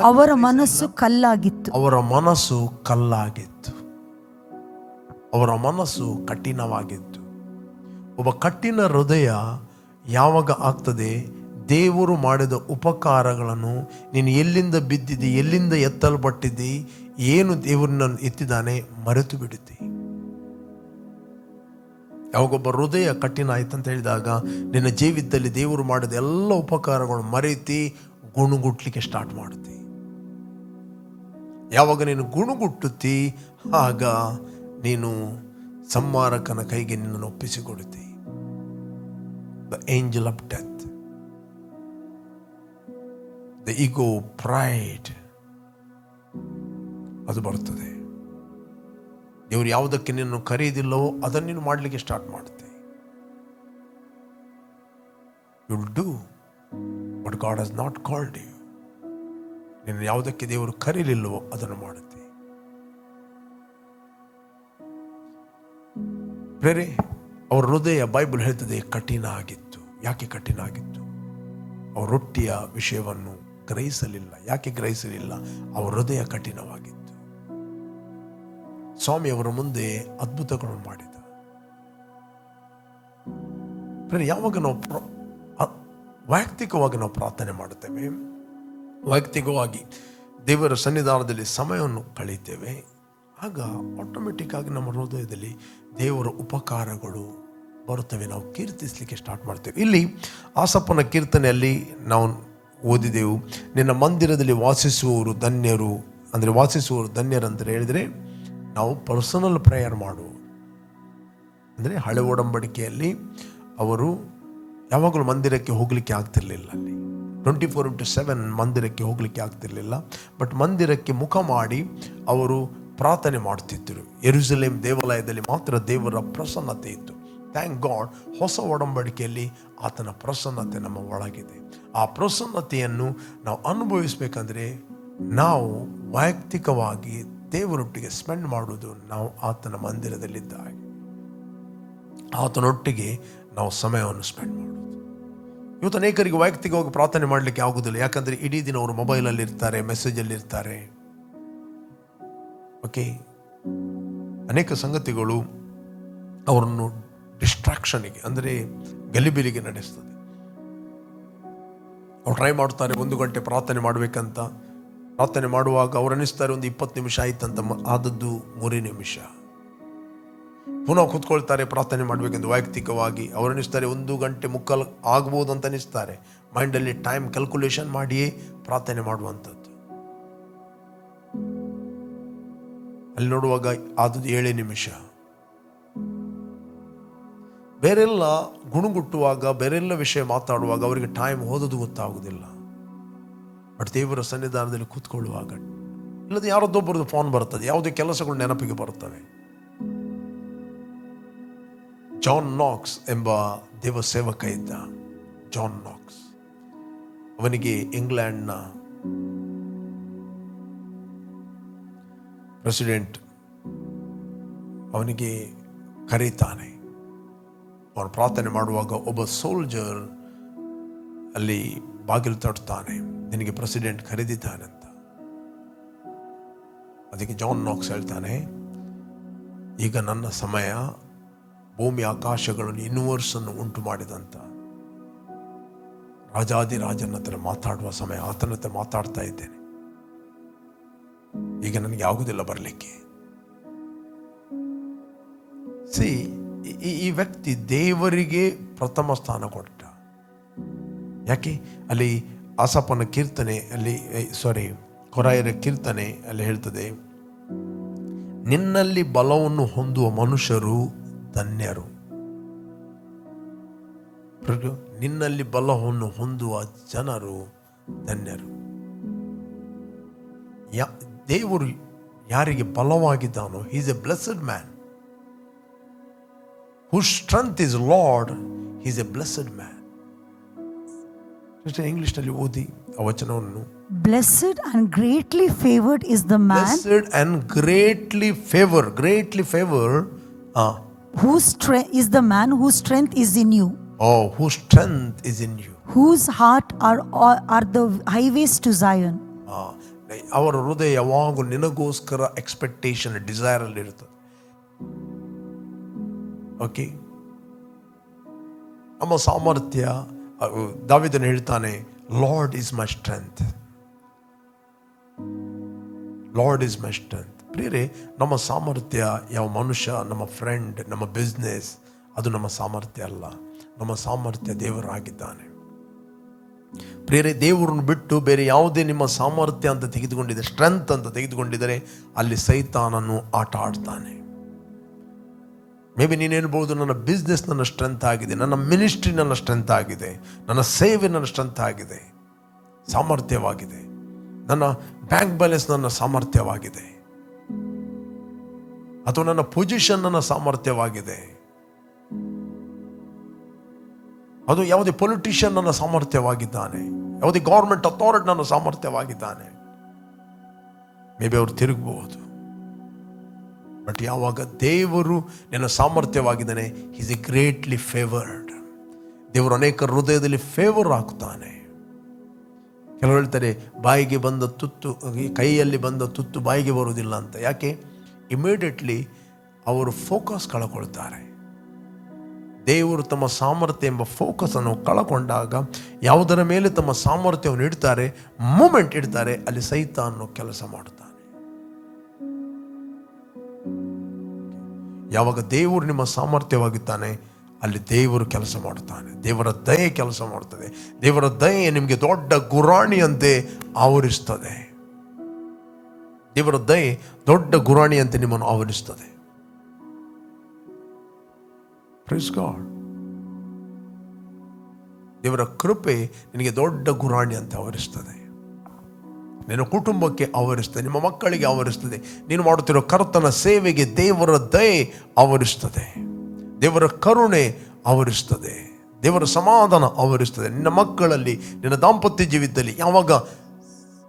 ಅವರ ಮನಸ್ಸು ಕಲ್ಲಾಗಿತ್ತು. ಅವರ ಮನಸ್ಸು ಕಠಿಣವಾಗಿತ್ತು. ಒಬ್ಬ ಕಠಿಣ ಹೃದಯ ಯಾವಾಗ ಆಗ್ತದೆ, ದೇವರು ಮಾಡಿದ ಉಪಕಾರಗಳನ್ನು ನೀನು ಎಲ್ಲಿಂದ ಬಿದ್ದಿದ್ದಿ, ಎಲ್ಲಿಂದ ಎತ್ತಲ್ಪಟ್ಟಿದ್ದಿ, ಏನು ದೇವರನ್ನ ಎತ್ತಿದ್ದಾನೆ ಮರೆತು ಬಿಡುತ್ತೆ. ಯಾವಾಗೊಬ್ಬ ಹೃದಯ ಕಠಿಣ ಆಯ್ತಂತ ಹೇಳಿದಾಗ ನಿನ್ನ ಜೀವಿತದಲ್ಲಿ ದೇವರು ಮಾಡಿದ ಎಲ್ಲ ಉಪಕಾರಗಳು ಮರೆತಿ ಗುಣಗುಟ್ಲಿಕ್ಕೆ ಸ್ಟಾರ್ಟ್ ಮಾಡುತ್ತೆ. ಯಾವಾಗ ನೀನು ಗುಣಗುಟ್ಟುತ್ತಿ ಆಗ ನೀನು ಸಂಹಾರಕನ ಕೈಗೆ ನಿನ್ನನ್ನು ಒಪ್ಪಿಸಿಕೊಡುತ್ತಿ. The angel of death, the ego, pride, ಅದು ಬರ್ತದೆ. ದೇವರು ಯಾವುದಕ್ಕೆ ನಿನ್ನನ್ನು ಕರೆಯುವುದಿಲ್ಲವೋ ಅದನ್ನು ನೀನು ಮಾಡಲಿಕ್ಕೆ ಸ್ಟಾರ್ಟ್ ಮಾಡುತ್ತೆ. You will do what God has not called you. ನೀನು ಯಾವುದಕ್ಕೆ ದೇವರು ಕರೀಲಿಲ್ಲವೋ ಅದನ್ನು ಮಾಡುತ್ತೆ. ಪ್ರೇರೆ, ಅವರ ಹೃದಯ ಬೈಬಲ್ ಹೇಳ್ತದೆ ಕಠಿಣ ಆಗಿತ್ತು. ಯಾಕೆ ಕಠಿಣ ಆಗಿತ್ತು? ಅವರ ರೊಟ್ಟಿಯ ವಿಷಯವನ್ನು ಗ್ರಹಿಸಲಿಲ್ಲ. ಯಾಕೆ ಗ್ರಹಿಸಲಿಲ್ಲ? ಅವರ ಹೃದಯ ಕಠಿಣವಾಗಿತ್ತು. ಸ್ವಾಮಿ ಅವರ ಮುಂದೆ ಅದ್ಭುತಗಳನ್ನು ಮಾಡಿದ. ಯಾವಾಗ ನಾವು ವೈಯಕ್ತಿಕವಾಗಿ ನಾವು ಪ್ರಾರ್ಥನೆ ಮಾಡುತ್ತೇವೆ, ವೈಯಕ್ತಿಕವಾಗಿ ದೇವರ ಸನ್ನಿಧಾನದಲ್ಲಿ ಸಮಯವನ್ನು ಕಳೀತೇವೆ, ಆಗ ಆಟೋಮೆಟಿಕ್ ಆಗಿ ನಮ್ಮ ಹೃದಯದಲ್ಲಿ ದೇವರ ಉಪಕಾರಗಳು ಬರುತ್ತವೆ. ನಾವು ಕೀರ್ತಿಸಲಿಕ್ಕೆ ಸ್ಟಾರ್ಟ್ ಮಾಡ್ತೇವೆ. ಇಲ್ಲಿ ಆಸಪ್ಪನ ಕೀರ್ತನೆಯಲ್ಲಿ ನಾವು ಓದಿದೆವು, ನಿನ್ನ ಮಂದಿರದಲ್ಲಿ ವಾಸಿಸುವವರು ಧನ್ಯರು. ಅಂದರೆ ವಾಸಿಸುವವರು ಧನ್ಯರಂತ ಹೇಳಿದರೆ ನಾವು ಪರ್ಸನಲ್ ಪ್ರೇಯರ್ ಮಾಡುವ. ಅಂದರೆ ಹಳೆ ಒಡಂಬಡಿಕೆಯಲ್ಲಿ ಅವರು ಯಾವಾಗಲೂ ಮಂದಿರಕ್ಕೆ ಹೋಗಲಿಕ್ಕೆ ಆಗ್ತಿರ್ಲಿಲ್ಲ. ಅಲ್ಲಿ 24/7 ಮಂದಿರಕ್ಕೆ ಹೋಗಲಿಕ್ಕೆ ಆಗ್ತಿರ್ಲಿಲ್ಲ. ಬಟ್ ಮಂದಿರಕ್ಕೆ ಮುಖ ಮಾಡಿ ಅವರು ಪ್ರಾರ್ಥನೆ ಮಾಡ್ತಿದ್ದರು. ಯೆರೂಸಲೇಮ್ ದೇವಾಲಯದಲ್ಲಿ ಮಾತ್ರ ದೇವರ ಪ್ರಸನ್ನತೆ ಇತ್ತು. ಥ್ಯಾಂಕ್ ಗಾಡ್, ಹೊಸ ಒಡಂಬಡಿಕೆಯಲ್ಲಿ ಆತನ ಪ್ರಸನ್ನತೆ ನಮ್ಮ ಒಳಗಿದೆ. ಆ ಪ್ರಸನ್ನತೆಯನ್ನು ನಾವು ಅನುಭವಿಸಬೇಕಂದ್ರೆ ನಾವು ವೈಯಕ್ತಿಕವಾಗಿ ದೇವರೊಟ್ಟಿಗೆ ಸ್ಪೆಂಡ್ ಮಾಡುವುದು, ನಾವು ಆತನ ಮಂದಿರದಲ್ಲಿದ್ದಾಗ ಆತನೊಟ್ಟಿಗೆ ನಾವು ಸಮಯವನ್ನು ಸ್ಪೆಂಡ್ ಮಾಡುವುದು. ಇವತ್ತು ಅನೇಕರಿಗೆ ವೈಯಕ್ತಿಕವಾಗಿ ಪ್ರಾರ್ಥನೆ ಮಾಡಲಿಕ್ಕೆ ಆಗುವುದಿಲ್ಲ. ಯಾಕಂದರೆ ಇಡೀ ದಿನ ಅವರು ಮೊಬೈಲಲ್ಲಿ ಇರ್ತಾರೆ, ಮೆಸೇಜಲ್ಲಿ ಇರ್ತಾರೆ. ಓಕೆ, ಅನೇಕ ಸಂಗತಿಗಳು ಅವರನ್ನು ಡಿಸ್ಟ್ರಾಕ್ಷನ್ಗೆ ಅಂದರೆ ಗಲಿಬಿಲಿಗೆ ನಡೆಸ್ತದೆ. ಅವ್ರು ಟ್ರೈ ಮಾಡ್ತಾರೆ 1 ಗಂಟೆ ಪ್ರಾರ್ಥನೆ ಮಾಡಬೇಕಂತ. ಪ್ರಾರ್ಥನೆ ಮಾಡುವಾಗ ಅವ್ರು ಅನ್ನಿಸ್ತಾರೆ 20 ನಿಮಿಷ ಆಯ್ತಂತ, ಆದದ್ದು 3 ನಿಮಿಷ. ಪುನಃ ಕೂತ್ಕೊಳ್ತಾರೆ ಪ್ರಾರ್ಥನೆ ಮಾಡಬೇಕೆಂದು ವೈಯಕ್ತಿಕವಾಗಿ. ಅವ್ರು ಅನ್ನಿಸ್ತಾರೆ 1 ಗಂಟೆ ಮುಕ್ಕಾಲು ಆಗ್ಬೋದು ಅಂತ ಅನ್ನಿಸ್ತಾರೆ. ಮೈಂಡಲ್ಲಿ ಟೈಮ್ ಕ್ಯಾಲ್ಕುಲೇಷನ್ ಮಾಡಿಯೇ ಪ್ರಾರ್ಥನೆ ಮಾಡುವಂಥದ್ದು. ಅಲ್ಲಿ ನೋಡುವಾಗ ಆದದ್ದು 7 ನಿಮಿಷ. ಬೇರೆಲ್ಲ ಗುಣಗುಟ್ಟುವಾಗ, ಬೇರೆಲ್ಲ ವಿಷಯ ಮಾತಾಡುವಾಗ ಅವರಿಗೆ ಟೈಮ್ ಹೋದದ್ದು ಗೊತ್ತಾಗುವುದಿಲ್ಲ. ಬಟ್ ದೇವರ ಸನ್ನಿಧಾನದಲ್ಲಿ ಕೂತ್ಕೊಳ್ಳುವಾಗ, ಇಲ್ಲದೆ ಯಾರದ್ದೊಬ್ಬರದ್ದು ಫೋನ್ ಬರ್ತದೆ, ಯಾವುದೇ ಕೆಲಸಗಳು ನೆನಪಿಗೆ ಬರ್ತವೆ. ಜಾನ್ ನಾಕ್ಸ್ ಎಂಬ ದೇವ ಸೇವಕ ಇದ್ದ. ಜಾನ್ ನಾಕ್ಸ್, ಅವನಿಗೆ ಇಂಗ್ಲೆಂಡ್ನ ಪ್ರೆಸಿಡೆಂಟ್ ಅವನಿಗೆ ಕರೀತಾನೆ. ಅವನು ಪ್ರಾರ್ಥನೆ ಮಾಡುವಾಗ ಒಬ್ಬ ಸೋಲ್ಜರ್ ಅಲ್ಲಿ ಬಾಗಿಲು ತಟ್ತಾನೆ, ನಿನಗೆ ಪ್ರೆಸಿಡೆಂಟ್ ಕರೆದಿದ್ದಾನೆ ಅಂತ. ಅದಕ್ಕೆ ಜಾನ್ ನಾಕ್ಸ್ ಹೇಳ್ತಾನೆ, ಈಗ ನನ್ನ ಸಮಯ ಭೂಮಿ ಆಕಾಶಗಳನ್ನು ಯೂನಿವರ್ಸನ್ನು ಉಂಟು ಮಾಡಿದಂಥ ರಾಜಾದಿರಾಜನ ಹತ್ರ ಮಾತಾಡುವ ಸಮಯ. ಆತನ ಹತ್ರ ಮಾತಾಡ್ತಾ ಇದ್ದೇನೆ. ಈಗ ನನಗೆ ಆಗುವುದಿಲ್ಲ ಬರಲಿಕ್ಕೆ. ಈ ವ್ಯಕ್ತಿ ದೇವರಿಗೆ ಪ್ರಥಮ ಸ್ಥಾನ ಕೊಟ್ಟ. ಯಾಕೆ? ಅಲ್ಲಿ ಆಸಾಫನ ಕೀರ್ತನೆ ಅಲ್ಲಿ ಕೊರಾಯರ ಕೀರ್ತನೆ ಅಲ್ಲಿ ಹೇಳ್ತದೆ, ನಿನ್ನಲ್ಲಿ ಬಲವನ್ನು ಹೊಂದುವ ಮನುಷ್ಯರು ಧನ್ಯರು. ನಿನ್ನಲ್ಲಿ ಬಲವನ್ನು ಹೊಂದುವ ಜನರು ಧನ್ಯರು. ದೇವರು ಯಾರಿಗೆ ಬಲವಾಗಿದ್ದಾನೋ, he is a blessed man. Whose strength is Lord, he is a blessed man. ಇಂಗ್ಲಿಷ್ನಲ್ಲಿ ಓದಿ ಆ ವಚನವನ್ನು. Blessed and greatly favored is the man. Blessed and greatly favored. Whose strength is the man whose strength is in you. Oh, whose strength is in you. Whose heart are the highways to Zion. ಅವರ ಹೃದಯ ಯಾವಾಗಲೂ ನಿನಗೋಸ್ಕರ expectation, desire ಅಲ್ಲಿ ಇರ್ತದೆ. Okay, ನಮ್ಮ ಸಾಮರ್ಥ್ಯ, ದಾವೀದನು ಹೇಳ್ತಾನೆ, lord is my strength. Lord is my strength. ಪ್ರಿಯರೇ, ನಮ್ಮ ಸಾಮರ್ಥ್ಯ ಯಾವ ಮನುಷ್ಯ, ನಮ್ಮ ಫ್ರೆಂಡ್, ನಮ್ಮ ಬಿಸ್ನೆಸ್, ಅದು ನಮ್ಮ ಸಾಮರ್ಥ್ಯ ಅಲ್ಲ. ನಮ್ಮ ಸಾಮರ್ಥ್ಯ ದೇವರಾಗಿದ್ದಾನೆ. ಪ್ರಿಯರೇ, ದೇವರನ್ನು ಬಿಟ್ಟು ಬೇರೆ ಯಾವುದೇ ನಿಮ್ಮ ಸಾಮರ್ಥ್ಯ ಅಂತ ತೆಗೆದುಕೊಂಡಿದೆ, ಸ್ಟ್ರೆಂತ್ ಅಂತ ತೆಗೆದುಕೊಂಡಿದ್ದರೆ ಅಲ್ಲಿ ಸೈತಾನನು ಆಟ ಆಡ್ತಾನೆ. ಮೇ ಬಿ ನೀನೇನ್ಬೋದು, ನನ್ನ ಬಿಸ್ನೆಸ್ ನನ್ನ ಸ್ಟ್ರೆಂತ್ ಆಗಿದೆ, ನನ್ನ ಮಿನಿಸ್ಟ್ರಿ ನನ್ನ ಸ್ಟ್ರೆಂತ್ ಆಗಿದೆ, ನನ್ನ ಸೇವೆ ನನ್ನ ಸ್ಟ್ರೆಂತ್ ಆಗಿದೆ, ಸಾಮರ್ಥ್ಯವಾಗಿದೆ, ನನ್ನ ಬ್ಯಾಂಕ್ ಬ್ಯಾಲೆನ್ಸ್ ನನ್ನ ಸಾಮರ್ಥ್ಯವಾಗಿದೆ, ಅಥವಾ ನನ್ನ ಪೊಸಿಷನ್ ನನ್ನ ಸಾಮರ್ಥ್ಯವಾಗಿದೆ, ಅದು ಯಾವುದೇ ಪೊಲಿಟಿಷಿಯನ್ ನನ್ನ ಸಾಮರ್ಥ್ಯವಾಗಿದ್ದಾನೆ, ಯಾವುದೇ ಗೌರ್ಮೆಂಟ್ ಅಥಾರಿಟಿ ನನ್ನ ಸಾಮರ್ಥ್ಯವಾಗಿದ್ದಾನೆ. ಮೇ ಬಿ ಅವರು ತಿರುಗಬಹುದು. ಬಟ್ ಯಾವಾಗ ದೇವರು ನಿನ್ನ ಸಾಮರ್ಥ್ಯವಾಗಿದ್ದಾನೆ, ಈಸ್ ಎ ಗ್ರೇಟ್ಲಿ ಫೇವರ್ಡ್. ದೇವರು ಅನೇಕ ಹೃದಯದಲ್ಲಿ ಫೇವರ್ ಆಗ್ತಾನೆ. ಕೆಲವರು ಹೇಳ್ತಾರೆ, ಬಾಯಿಗೆ ಬಂದ ತುತ್ತು, ಕೈಯಲ್ಲಿ ಬಂದ ತುತ್ತು ಬಾಯಿಗೆ ಬರುವುದಿಲ್ಲ ಅಂತ. ಯಾಕೆ? ಇಮಿಡಿಯೇಟ್ಲಿ ಅವರು ಫೋಕಸ್ ಕಳ್ಕೊಳ್ತಾರೆ. ದೇವರು ತಮ್ಮ ಸಾಮರ್ಥ್ಯ ಎಂಬ ಫೋಕಸನ್ನು ಕಳ್ಕೊಂಡಾಗ ಯಾವುದರ ಮೇಲೆ ತಮ್ಮ ಸಾಮರ್ಥ್ಯವನ್ನು ಇಡ್ತಾರೆ, ಮೂಮೆಂಟ್ ಇಡ್ತಾರೆ, ಅಲ್ಲಿ ಸೈತಾನನು ಕೆಲಸ ಮಾಡುತ್ತಾನೆ. ಯಾವಾಗ ದೇವರು ನಿಮ್ಮ ಸಾಮರ್ಥ್ಯವಾಗಿದ್ದಾನೆ, ಅಲ್ಲಿ ದೇವರು ಕೆಲಸ ಮಾಡುತ್ತಾನೆ. ದೇವರ ದಯೆ ಕೆಲಸ ಮಾಡುತ್ತದೆ. ದೇವರ ದಯೆ ನಿಮಗೆ ದೊಡ್ಡ ಗುರಾಣಿಯಂತೆ ಆವರಿಸ್ತದೆ. ದೇವರ ದಯೆ ದೊಡ್ಡ ಗುರಾಣಿಯಂತೆ ನಿಮ್ಮನ್ನು ಆವರಿಸ್ತದೆ. Praise God. ದೇವರ ಕೃಪೆ ನಿನಗೆ ದೊಡ್ಡ ಗುರಾಣಿ ಅಂತ ಆವರಿಸ್ತದೆ. ನಿನ್ನ ಕುಟುಂಬಕ್ಕೆ ಆವರಿಸ್ತದೆ, ನಿಮ್ಮ ಮಕ್ಕಳಿಗೆ ಆವರಿಸ್ತದೆ. ನೀನು ಮಾಡುತ್ತಿರೋ ಕರ್ತನ ಸೇವೆಗೆ ದೇವರ ದಯೆ ಆವರಿಸ್ತದೆ, ದೇವರ ಕರುಣೆ ಆವರಿಸ್ತದೆ, ದೇವರ ಸಮಾಧಾನ ಆವರಿಸ್ತದೆ. ನಿನ್ನ ಮಕ್ಕಳಲ್ಲಿ, ನಿನ್ನ ದಾಂಪತ್ಯ ಜೀವಿತದಲ್ಲಿ ಯಾವಾಗ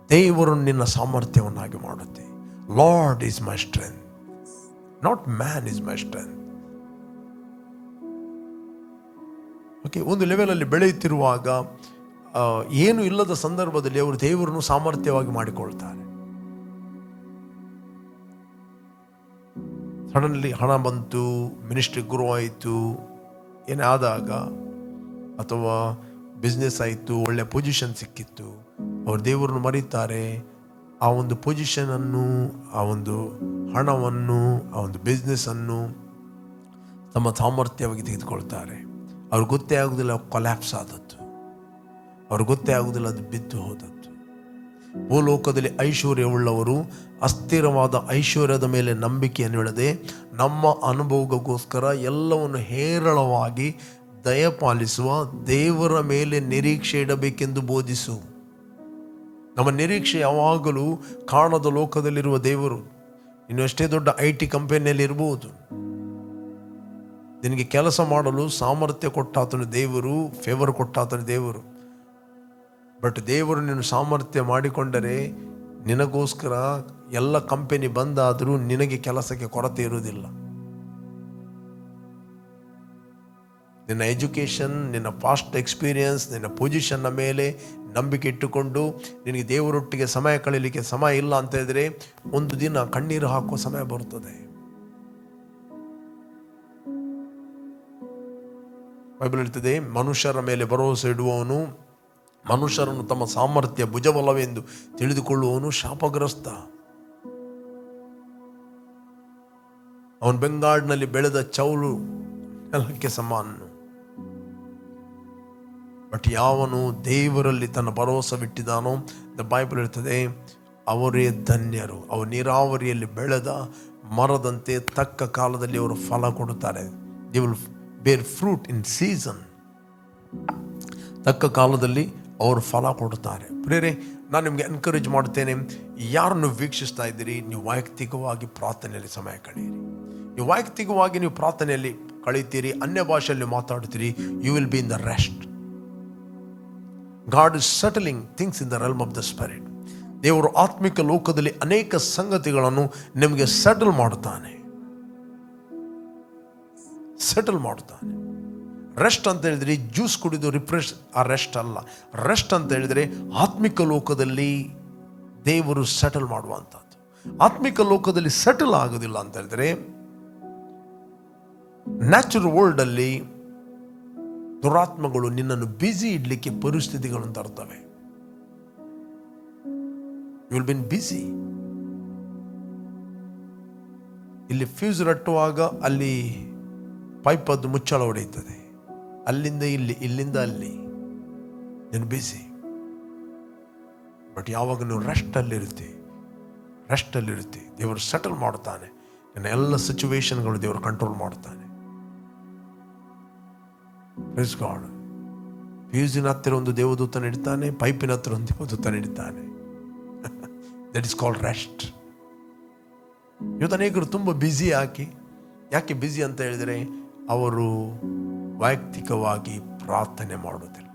ದೇವರು ನಿನ್ನ ಸಾಮರ್ಥ್ಯವನ್ನಾಗಿ ಮಾಡುತ್ತೆ. Lord is my strength, not man is my strength. Okay, ಒಂದು ಲೆವೆಲಲ್ಲಿ ಬೆಳೆಯುತ್ತಿರುವಾಗ ಏನು ಇಲ್ಲದ ಸಂದರ್ಭದಲ್ಲಿ ಅವರು ದೇವರನ್ನು ಸಾಮರ್ಥ್ಯವಾಗಿ ಮಾಡಿಕೊಳ್ತಾರೆ. ಸಡನ್ಲಿ ಹಣ ಬಂತು, ಮಿನಿಸ್ಟ್ರಿ ಗ್ರೋ ಆಯಿತು, ಏನೇ ಆದಾಗ, ಅಥವಾ ಬಿಸ್ನೆಸ್ ಆಯಿತು, ಒಳ್ಳೆ ಪೊಸಿಷನ್ ಸಿಕ್ಕಿತ್ತು, ಅವರು ದೇವರನ್ನು ಮರೀತಾರೆ. ಆ ಒಂದು ಪೊಸಿಷನನ್ನು, ಆ ಒಂದು ಹಣವನ್ನು, ಆ ಒಂದು ಬಿಸ್ನೆಸ್ಸನ್ನು ತಮ್ಮ ಸಾಮರ್ಥ್ಯವಾಗಿ ತೆಗೆದುಕೊಳ್ತಾರೆ. ಅವ್ರಿಗೆ ಗೊತ್ತೇ ಆಗೋದಿಲ್ಲ ಕೊಲ್ಯಾಪ್ಸ್ ಆದದ್ದು, ಅವ್ರಿಗೆ ಗೊತ್ತೇ ಆಗುವುದಿಲ್ಲ ಅದು ಬಿದ್ದು ಹೋದದ್ದು. ಭೂಲೋಕದಲ್ಲಿ ಐಶ್ವರ್ಯವುಳ್ಳವರು ಅಸ್ಥಿರವಾದ ಐಶ್ವರ್ಯದ ಮೇಲೆ ನಂಬಿಕೆಯನ್ನು ಇಡದೆ ನಮ್ಮ ಅನುಭವಗೋಸ್ಕರ ಎಲ್ಲವನ್ನು ಹೇರಳವಾಗಿ ದಯಪಾಲಿಸುವ ದೇವರ ಮೇಲೆ ನಿರೀಕ್ಷೆ ಇಡಬೇಕೆಂದು ಬೋಧಿಸು. ನಮ್ಮ ನಿರೀಕ್ಷೆ ಯಾವಾಗಲೂ ಕಾಣದ ಲೋಕದಲ್ಲಿರುವ ದೇವರು. ಇನ್ನು ಎಷ್ಟೇ ದೊಡ್ಡ IT ಕಂಪನಿಯಲ್ಲಿ ಇರ್ಬೋದು, ನಿನಗೆ ಕೆಲಸ ಮಾಡಲು ಸಾಮರ್ಥ್ಯ ಕೊಟ್ಟಾತನು ದೇವರು, ಫೇವರ್ ಕೊಟ್ಟಾತನು ದೇವರು. ಬಟ್ ದೇವರು ನೀನು ಸಾಮರ್ಥ್ಯ ಮಾಡಿಕೊಂಡರೆ ನಿನಗೋಸ್ಕರ ಎಲ್ಲ ಕಂಪನಿ ಬಂದಾದರೂ ನಿನಗೆ ಕೆಲಸಕ್ಕೆ ಕೊರತೆ ಇರುವುದಿಲ್ಲ. ನಿನ್ನ ಎಜುಕೇಷನ್, ನಿನ್ನ ಪಾಸ್ಟ್ ಎಕ್ಸ್ಪೀರಿಯನ್ಸ್, ನಿನ್ನ ಪೊಸಿಷನ್ನ ಮೇಲೆ ನಂಬಿಕೆ ಇಟ್ಟುಕೊಂಡು ನಿನಗೆ ದೇವರೊಟ್ಟಿಗೆ ಸಮಯ ಕಳೀಲಿಕ್ಕೆ ಸಮಯ ಇಲ್ಲ ಅಂತ ಹೇಳಿದ್ರೆ ಒಂದು ದಿನ ಕಣ್ಣೀರು ಹಾಕುವ ಸಮಯ ಬರುತ್ತದೆ. ಬೈಬಲ್ ಹೇಳ್ತದೆ, ಮನುಷ್ಯರ ಮೇಲೆ ಭರವಸೆ ಇಡುವವನು, ಮನುಷ್ಯರನ್ನು ತಮ್ಮ ಸಾಮರ್ಥ್ಯ ಭುಜಬಲವೆಂದು ತಿಳಿದುಕೊಳ್ಳುವವನು ಶಾಪಗ್ರಸ್ತ. ಅವನು ಬೆಂಗಾಡಿನಲ್ಲಿ ಬೆಳೆದ ಚೌಲು ನೆಲಕ್ಕೆ ಸಮಾನ. ಬಟ್ ಯಾವನು ದೇವರಲ್ಲಿ ತನ್ನ ಭರವಸವಿಟ್ಟಿದ್ದಾನೋ, ದ ಬೈಬಲ್ ಹೇಳ್ತದೆ, ಅವರೇ ಧನ್ಯರು. ಅವರು ನೀರಾವರಿಯಲ್ಲಿ ಬೆಳೆದ ಮರದಂತೆ ತಕ್ಕ ಕಾಲದಲ್ಲಿ ಅವರು ಫಲ ಕೊಡುತ್ತಾರೆ. ದೇ ವಿಲ್ ಬೇರ್ ಫ್ರೂಟ್ ಇನ್ ಸೀಸನ್. ತಕ್ಕ ಕಾಲದಲ್ಲಿ ಅವರು ಫಲ ಕೊಡುತ್ತಾರೆ. ಪ್ರಿಯರೇ, ನಾನು ನಿಮಗೆ ಎನ್ಕರೇಜ್ ಮಾಡ್ತೇನೆ, ಯಾರನ್ನು ವೀಕ್ಷಿಸ್ತಾ ಇದ್ದೀರಿ, ನೀವು ವೈಯಕ್ತಿಕವಾಗಿ ಪ್ರಾರ್ಥನೆಯಲ್ಲಿ ಸಮಯ ಕಳೆಯಿರಿ. ನೀವು ವೈಯಕ್ತಿಕವಾಗಿ ನೀವು ಪ್ರಾರ್ಥನೆಯಲ್ಲಿ ಕಳೀತೀರಿ, ಅನ್ಯ ಭಾಷೆಯಲ್ಲಿ ಮಾತಾಡ್ತೀರಿ, you will be in the rest. God is settling things in the realm of the spirit. ದೇವರು ಆತ್ಮಿಕ ಲೋಕದಲ್ಲಿ ಅನೇಕ ಸಂಗತಿಗಳನ್ನು ನಿಮಗೆ ಸೆಟಲ್ ಮಾಡುತ್ತಾನೆ. ರೆಸ್ಟ್ ಅಂತ ಹೇಳಿದ್ರೆ ಜ್ಯೂಸ್ ಕುಡಿದು ರಿಫ್ರೆಶ್, ಆ ರೆಸ್ಟ್ ಅಲ್ಲ. ರೆಸ್ಟ್ ಅಂತ ಹೇಳಿದರೆ ಆತ್ಮಿಕ ಲೋಕದಲ್ಲಿ ದೇವರು ಸೆಟಲ್ ಮಾಡುವಂಥದ್ದು. ಆತ್ಮಿಕ ಲೋಕದಲ್ಲಿ ಸೆಟಲ್ ಆಗೋದಿಲ್ಲ ಅಂತ ಹೇಳಿದರೆ, ನ್ಯಾಚುರಲ್ ವರ್ಲ್ಡ್ ಅಲ್ಲಿ ದುರಾತ್ಮಗಳು ನಿನ್ನನ್ನು ಬ್ಯುಸಿ ಇಡ್ಲಿಕ್ಕೆ ಪರಿಸ್ಥಿತಿಗಳನ್ನು ತರ್ತವೆ. You will been busy. ಇಲ್ಲಿ ಫ್ಯೂಸ್ ರಟ್ಟುವಾಗ ಅಲ್ಲಿ ಪೈಪದ್ದು ಮುಚ್ಚಳ ಹೊಡೆಯುತ್ತದೆ, ಅಲ್ಲಿಂದ ಇಲ್ಲಿ, ಇಲ್ಲಿಂದ ಅಲ್ಲಿ, ನೀನು ಬ್ಯುಸಿ. ಬಟ್ ಯಾವಾಗ ನೀವು ರೆಸ್ಟಲ್ಲಿರುತ್ತೆ, ದೇವರು ಸೆಟಲ್ ಮಾಡ್ತಾನೆ. ನಿನ್ನ ಎಲ್ಲ ಸಿಚುವೇಶನ್ಗಳು ದೇವರು ಕಂಟ್ರೋಲ್ ಮಾಡ್ತಾನೆ. Praise God. ಫ್ಯೂಸಿನ ಹತ್ತಿರ ಒಂದು ದೇವದೂತನ ಇಡ್ತಾನೆ, ಪೈಪಿನ ಹತ್ತಿರ ಒಂದು ದೇವದೂತನ ಇಡ್ತಾನೆ. That is called rest. ಇವತ್ತು ಅನೇಕರು ತುಂಬ ಬ್ಯುಸಿ ಯಾಕೆ ಬ್ಯುಸಿ ಅಂತ ಹೇಳಿದರೆ, ಅವರು ವೈಯಕ್ತಿಕವಾಗಿ ಪ್ರಾರ್ಥನೆ ಮಾಡೋದಿಲ್ಲ.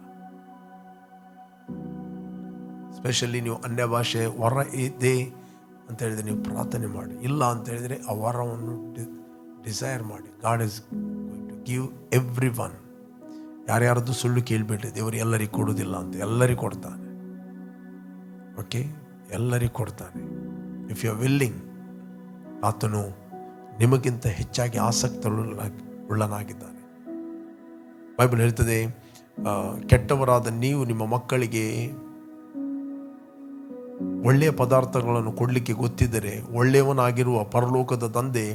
ಸ್ಪೆಷಲಿ ನೀವು ಅನ್ಯ ಭಾಷೆ ವರ ಇದೆ ಅಂತ ಹೇಳಿದರೆ ನೀವು ಪ್ರಾರ್ಥನೆ ಮಾಡಿ. ಇಲ್ಲ ಅಂತ ಹೇಳಿದರೆ ಆ ವರವನ್ನು ಡಿಸೈರ್ ಮಾಡಿ. God is going to give every one. ಯಾರ್ಯಾರದ್ದು ಸುಳ್ಳು ಕೇಳಬೇಡಿ, ದೇವರು ಎಲ್ಲರಿಗೂ ಕೊಡೋದಿಲ್ಲ ಅಂತ. ಎಲ್ಲರಿಗೂ ಕೊಡ್ತಾನೆ. ಓಕೆ, ಎಲ್ಲರಿಗೂ ಕೊಡ್ತಾನೆ. ಇಫ್ ಯು ಆರ್ ವಿಲ್ಲಿಂಗ್, ಆತನು ನಿಮಗಿಂತ ಹೆಚ್ಚಾಗಿ ಆಸಕ್ತಿ ಉಳ್ಳನಾಗಿದ್ದಾನೆ. ಬೈಬಲ್ ಹೇಳ್ತದೆ, ಕೆಟ್ಟವರಾದ ನೀವು ನಿಮ್ಮ ಮಕ್ಕಳಿಗೆ ಒಳ್ಳೆಯ ಪದಾರ್ಥಗಳನ್ನು ಕೊಡಲಿಕ್ಕೆ ಗೊತ್ತಿದ್ದರೆ, ಒಳ್ಳೆಯವನಾಗಿರುವ ಪರಲೋಕದ ತಂದೆ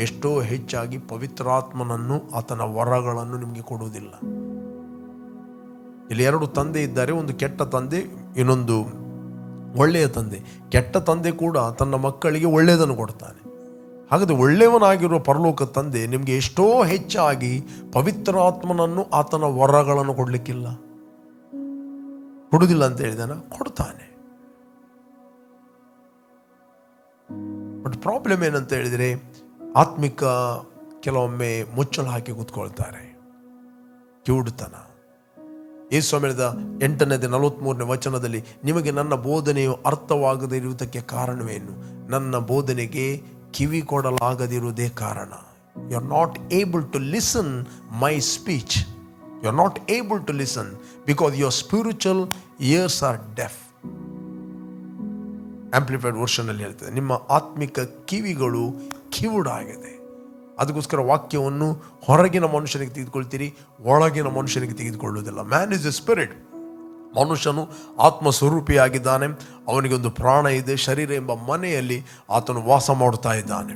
ಎಷ್ಟೋ ಹೆಚ್ಚಾಗಿ ಪವಿತ್ರಾತ್ಮನನ್ನು, ಆತನ ವರಗಳನ್ನು ನಿಮಗೆ ಕೊಡುವುದಿಲ್ಲ. ಇಲ್ಲಿ ಎರಡು ತಂದೆ ಇದ್ದಾರೆ, ಒಂದು ಕೆಟ್ಟ ತಂದೆ, ಇನ್ನೊಂದು ಒಳ್ಳೆಯ ತಂದೆ. ಕೆಟ್ಟ ತಂದೆ ಕೂಡ ತನ್ನ ಮಕ್ಕಳಿಗೆ ಒಳ್ಳೆಯದನ್ನು ಕೊಡ್ತಾನೆ. ಹಾಗಾದರೆ ಒಳ್ಳೆಯವನಾಗಿರುವ ಪರಲೋಕ ತಂದೆ ನಿಮಗೆ ಎಷ್ಟೋ ಹೆಚ್ಚಾಗಿ ಪವಿತ್ರಾತ್ಮನನ್ನು, ಆತನ ವರಗಳನ್ನು ಕೊಡಲಿಕ್ಕಿಲ್ಲ, ಕೊಡುವುದಿಲ್ಲ ಅಂತ ಹೇಳಿದಾನ, ಕೊಡ್ತಾನೆ. ಬಟ್ ಪ್ರಾಬ್ಲಮ್ ಏನಂತ ಹೇಳಿದರೆ, ಆತ್ಮಿಕ ಕೆಲವೊಮ್ಮೆ ಮುಚ್ಚಳ ಹಾಕಿ ಕೂತ್ಕೊಳ್ತಾರೆ. ಕಿವುಡುತನ. ಯೇಸು ಹೇಳಿದ 8:43 ವಚನದಲ್ಲಿ, ನಿಮಗೆ ನನ್ನ ಬೋಧನೆಯು ಅರ್ಥವಾಗದೇ ಇರುವುದಕ್ಕೆ ಕಾರಣವೇನು? ನನ್ನ ಬೋಧನೆಗೆ ಕಿವಿ ಕೊಡಲಾಗದಿರುವುದೇ ಕಾರಣ. You are not able to listen my speech. You are not able to listen because your spiritual ears are deaf. Amplified ವರ್ಷನಲ್ಲಿ ಹೇಳ್ತದೆ, ನಿಮ್ಮ ಆತ್ಮಿಕ ಕಿವಿಗಳು ಕಿವುಡಾಗಿದೆ. ಅದಕ್ಕೋಸ್ಕರ ವಾಕ್ಯವನ್ನು ಹೊರಗಿನ ಮನುಷ್ಯನಿಗೆ ತೆಗೆದುಕೊಳ್ತೀರಿ, ಒಳಗಿನ ಮನುಷ್ಯನಿಗೆ ತೆಗೆದುಕೊಳ್ಳುವುದಿಲ್ಲ. Man is A spirit. ಮನುಷ್ಯನು ಆತ್ಮ ಸ್ವರೂಪಿಯಾಗಿದ್ದಾನೆ. ಅವನಿಗೊಂದು ಪ್ರಾಣ ಇದೆ. ಶರೀರ ಎಂಬ ಮನೆಯಲ್ಲಿ ಆತನು ವಾಸ ಮಾಡುತ್ತಾ ಇದ್ದಾನೆ.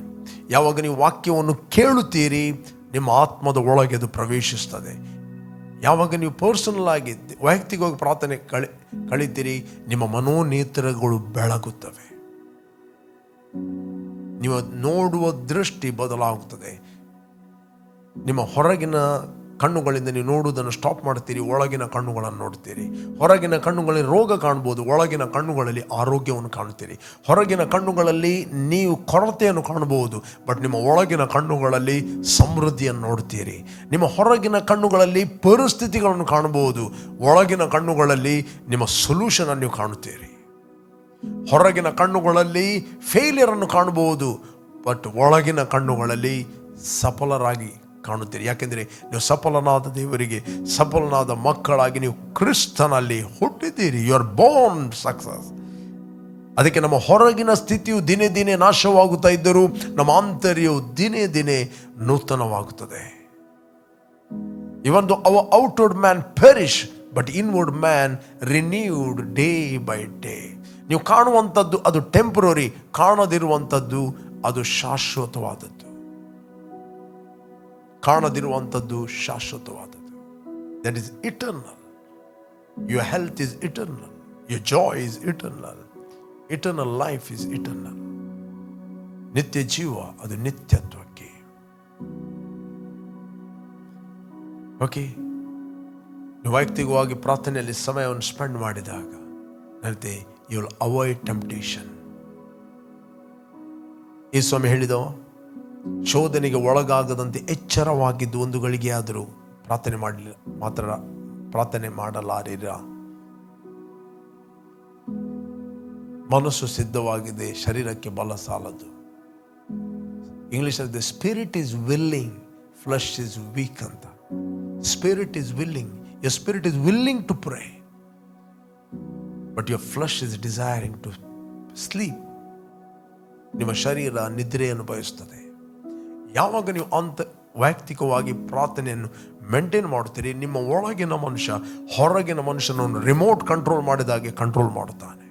ಯಾವಾಗ ನೀವು ವಾಕ್ಯವನ್ನು ಕೇಳುತ್ತೀರಿ, ನಿಮ್ಮ ಆತ್ಮದ ಒಳಗೆ ಅದು ಪ್ರವೇಶಿಸ್ತದೆ. ಯಾವಾಗ ನೀವು ಪರ್ಸನಲ್ ಆಗಿ ವೈಯಕ್ತಿಕವಾಗಿ ಪ್ರಾರ್ಥನೆ ಕಳಿತೀರಿ, ನಿಮ್ಮ ಮನೋನೇತ್ರಗಳು ಬೆಳಗುತ್ತವೆ. ನೀವು ನೋಡುವ ದೃಷ್ಟಿ ಬದಲಾಗುತ್ತದೆ. ನಿಮ್ಮ ಹೊರಗಿನ ಕಣ್ಣುಗಳಿಂದ ನೀವು ನೋಡುವುದನ್ನು ಸ್ಟಾಪ್ ಮಾಡ್ತೀರಿ, ಒಳಗಿನ ಕಣ್ಣುಗಳನ್ನು ನೋಡ್ತೀರಿ. ಹೊರಗಿನ ಕಣ್ಣುಗಳಲ್ಲಿ ರೋಗ ಕಾಣ್ಬೋದು, ಒಳಗಿನ ಕಣ್ಣುಗಳಲ್ಲಿ ಆರೋಗ್ಯವನ್ನು ಕಾಣುತ್ತೀರಿ. ಹೊರಗಿನ ಕಣ್ಣುಗಳಲ್ಲಿ ನೀವು ಕೊರತೆಯನ್ನು ಕಾಣಬಹುದು, ಬಟ್ ನಿಮ್ಮ ಒಳಗಿನ ಕಣ್ಣುಗಳಲ್ಲಿ ಸಮೃದ್ಧಿಯನ್ನು ನೋಡ್ತೀರಿ. ನಿಮ್ಮ ಹೊರಗಿನ ಕಣ್ಣುಗಳಲ್ಲಿ ಪರಿಸ್ಥಿತಿಗಳನ್ನು ಕಾಣಬಹುದು, ಒಳಗಿನ ಕಣ್ಣುಗಳಲ್ಲಿ ನಿಮ್ಮ ಸೊಲ್ಯೂಷನ್ ಅನ್ನು ನೀವು ಕಾಣುತ್ತೀರಿ. ಹೊರಗಿನ ಕಣ್ಣುಗಳಲ್ಲಿ ಫೇಲಿಯರ್ ಅನ್ನು ಕಾಣಬಹುದು, ಬಟ್ ಒಳಗಿನ ಕಣ್ಣುಗಳಲ್ಲಿ ಸಫಲರಾಗಿ ಕಾಣುತ್ತೀರಿ. ಯಾಕೆಂದರೆ ನೀವು ಸಫಲನಾದ ದೇವರಿಗೆ ಸಫಲನಾದ ಮಕ್ಕಳಾಗಿ ನೀವು ಕ್ರಿಸ್ತನಲ್ಲಿ ಹುಟ್ಟಿದ್ದೀರಿ. You are born success. ಅದಕ್ಕೆ ನಮ್ಮ ಹೊರಗಿನ ಸ್ಥಿತಿಯು ದಿನೇ ದಿನೇ ನಾಶವಾಗುತ್ತಾ ಇದ್ದರೂ ನಮ್ಮ ಆಂತರ್ಯವು ದಿನೇ ದಿನೇ ನೂತನವಾಗುತ್ತದೆ. Even though our outward man perish, but inward man renewed day by day. ನೀವು ಕಾಣುವಂಥದ್ದು ಅದು ಟೆಂಪರರಿ, ಕಾಣದಿರುವಂಥದ್ದು ಅದು ಶಾಶ್ವತವಾದದ್ದು. ಕಾಣದಿರುವಂಥದ್ದು ಶಾಶ್ವತವಾದದ್ದು. That is eternal. Your health is eternal, your joy is eternal, eternal life is eternal. ನಿತ್ಯ ಜೀವ ಅದು ನಿತ್ಯತ್ವಕ್ಕೆ. ಓಕೆ, ನೀವು ವೈಯಕ್ತಿಕವಾಗಿ ಪ್ರಾರ್ಥನೆಯಲ್ಲಿ ಸಮಯವನ್ನು ಸ್ಪೆಂಡ್ ಮಾಡಿದಾಗ ಹೇಳ್ತೆ ಯು ವಿಲ್ ಅವಾಯ್ಡ್ ಟೆಂಪ್ಟೇಷನ್. ಈ ಸ್ವಾಮಿ ಹೇಳಿದವ, ಶೋಧನೆಗೆ ಒಳಗಾಗದಂತೆ ಎಚ್ಚರವಾಗಿದ್ದು ಒಂದು ಗಳಿಗೆ ಆದರೂ ಪ್ರಾರ್ಥನೆ ಮಾಡಲಾರಿರ. ಮನಸ್ಸು ಸಿದ್ಧವಾಗಿದೆ, ಶರೀರಕ್ಕೆ ಬಲ ಸಾಲದು. ಇಂಗ್ಲಿಷಲ್ಲಿ the spirit is willing, flesh is weak ಅಂತ. Spirit is willing, your spirit is willing to pray, but your flesh is desiring to sleep. ನಿಮ್ಮ ಶರೀರ ನಿದ್ರೆಯನ್ನು ಬಯಸುತ್ತದೆ. ಯಾವಾಗ ನೀವು ವೈಯಕ್ತಿಕವಾಗಿ ಪ್ರಾರ್ಥನೆಯನ್ನು ಮೇಂಟೈನ್ ಮಾಡುತ್ತೀರಿ, ನಿಮ್ಮ ಒಳಗಿನ ಮನುಷ್ಯ ಹೊರಗಿನ ಮನುಷ್ಯನನ್ನು ರಿಮೋಟ್ ಕಂಟ್ರೋಲ್ ಮಾಡಿದಾಗೆ ಕಂಟ್ರೋಲ್ ಮಾಡುತ್ತಾನೆ.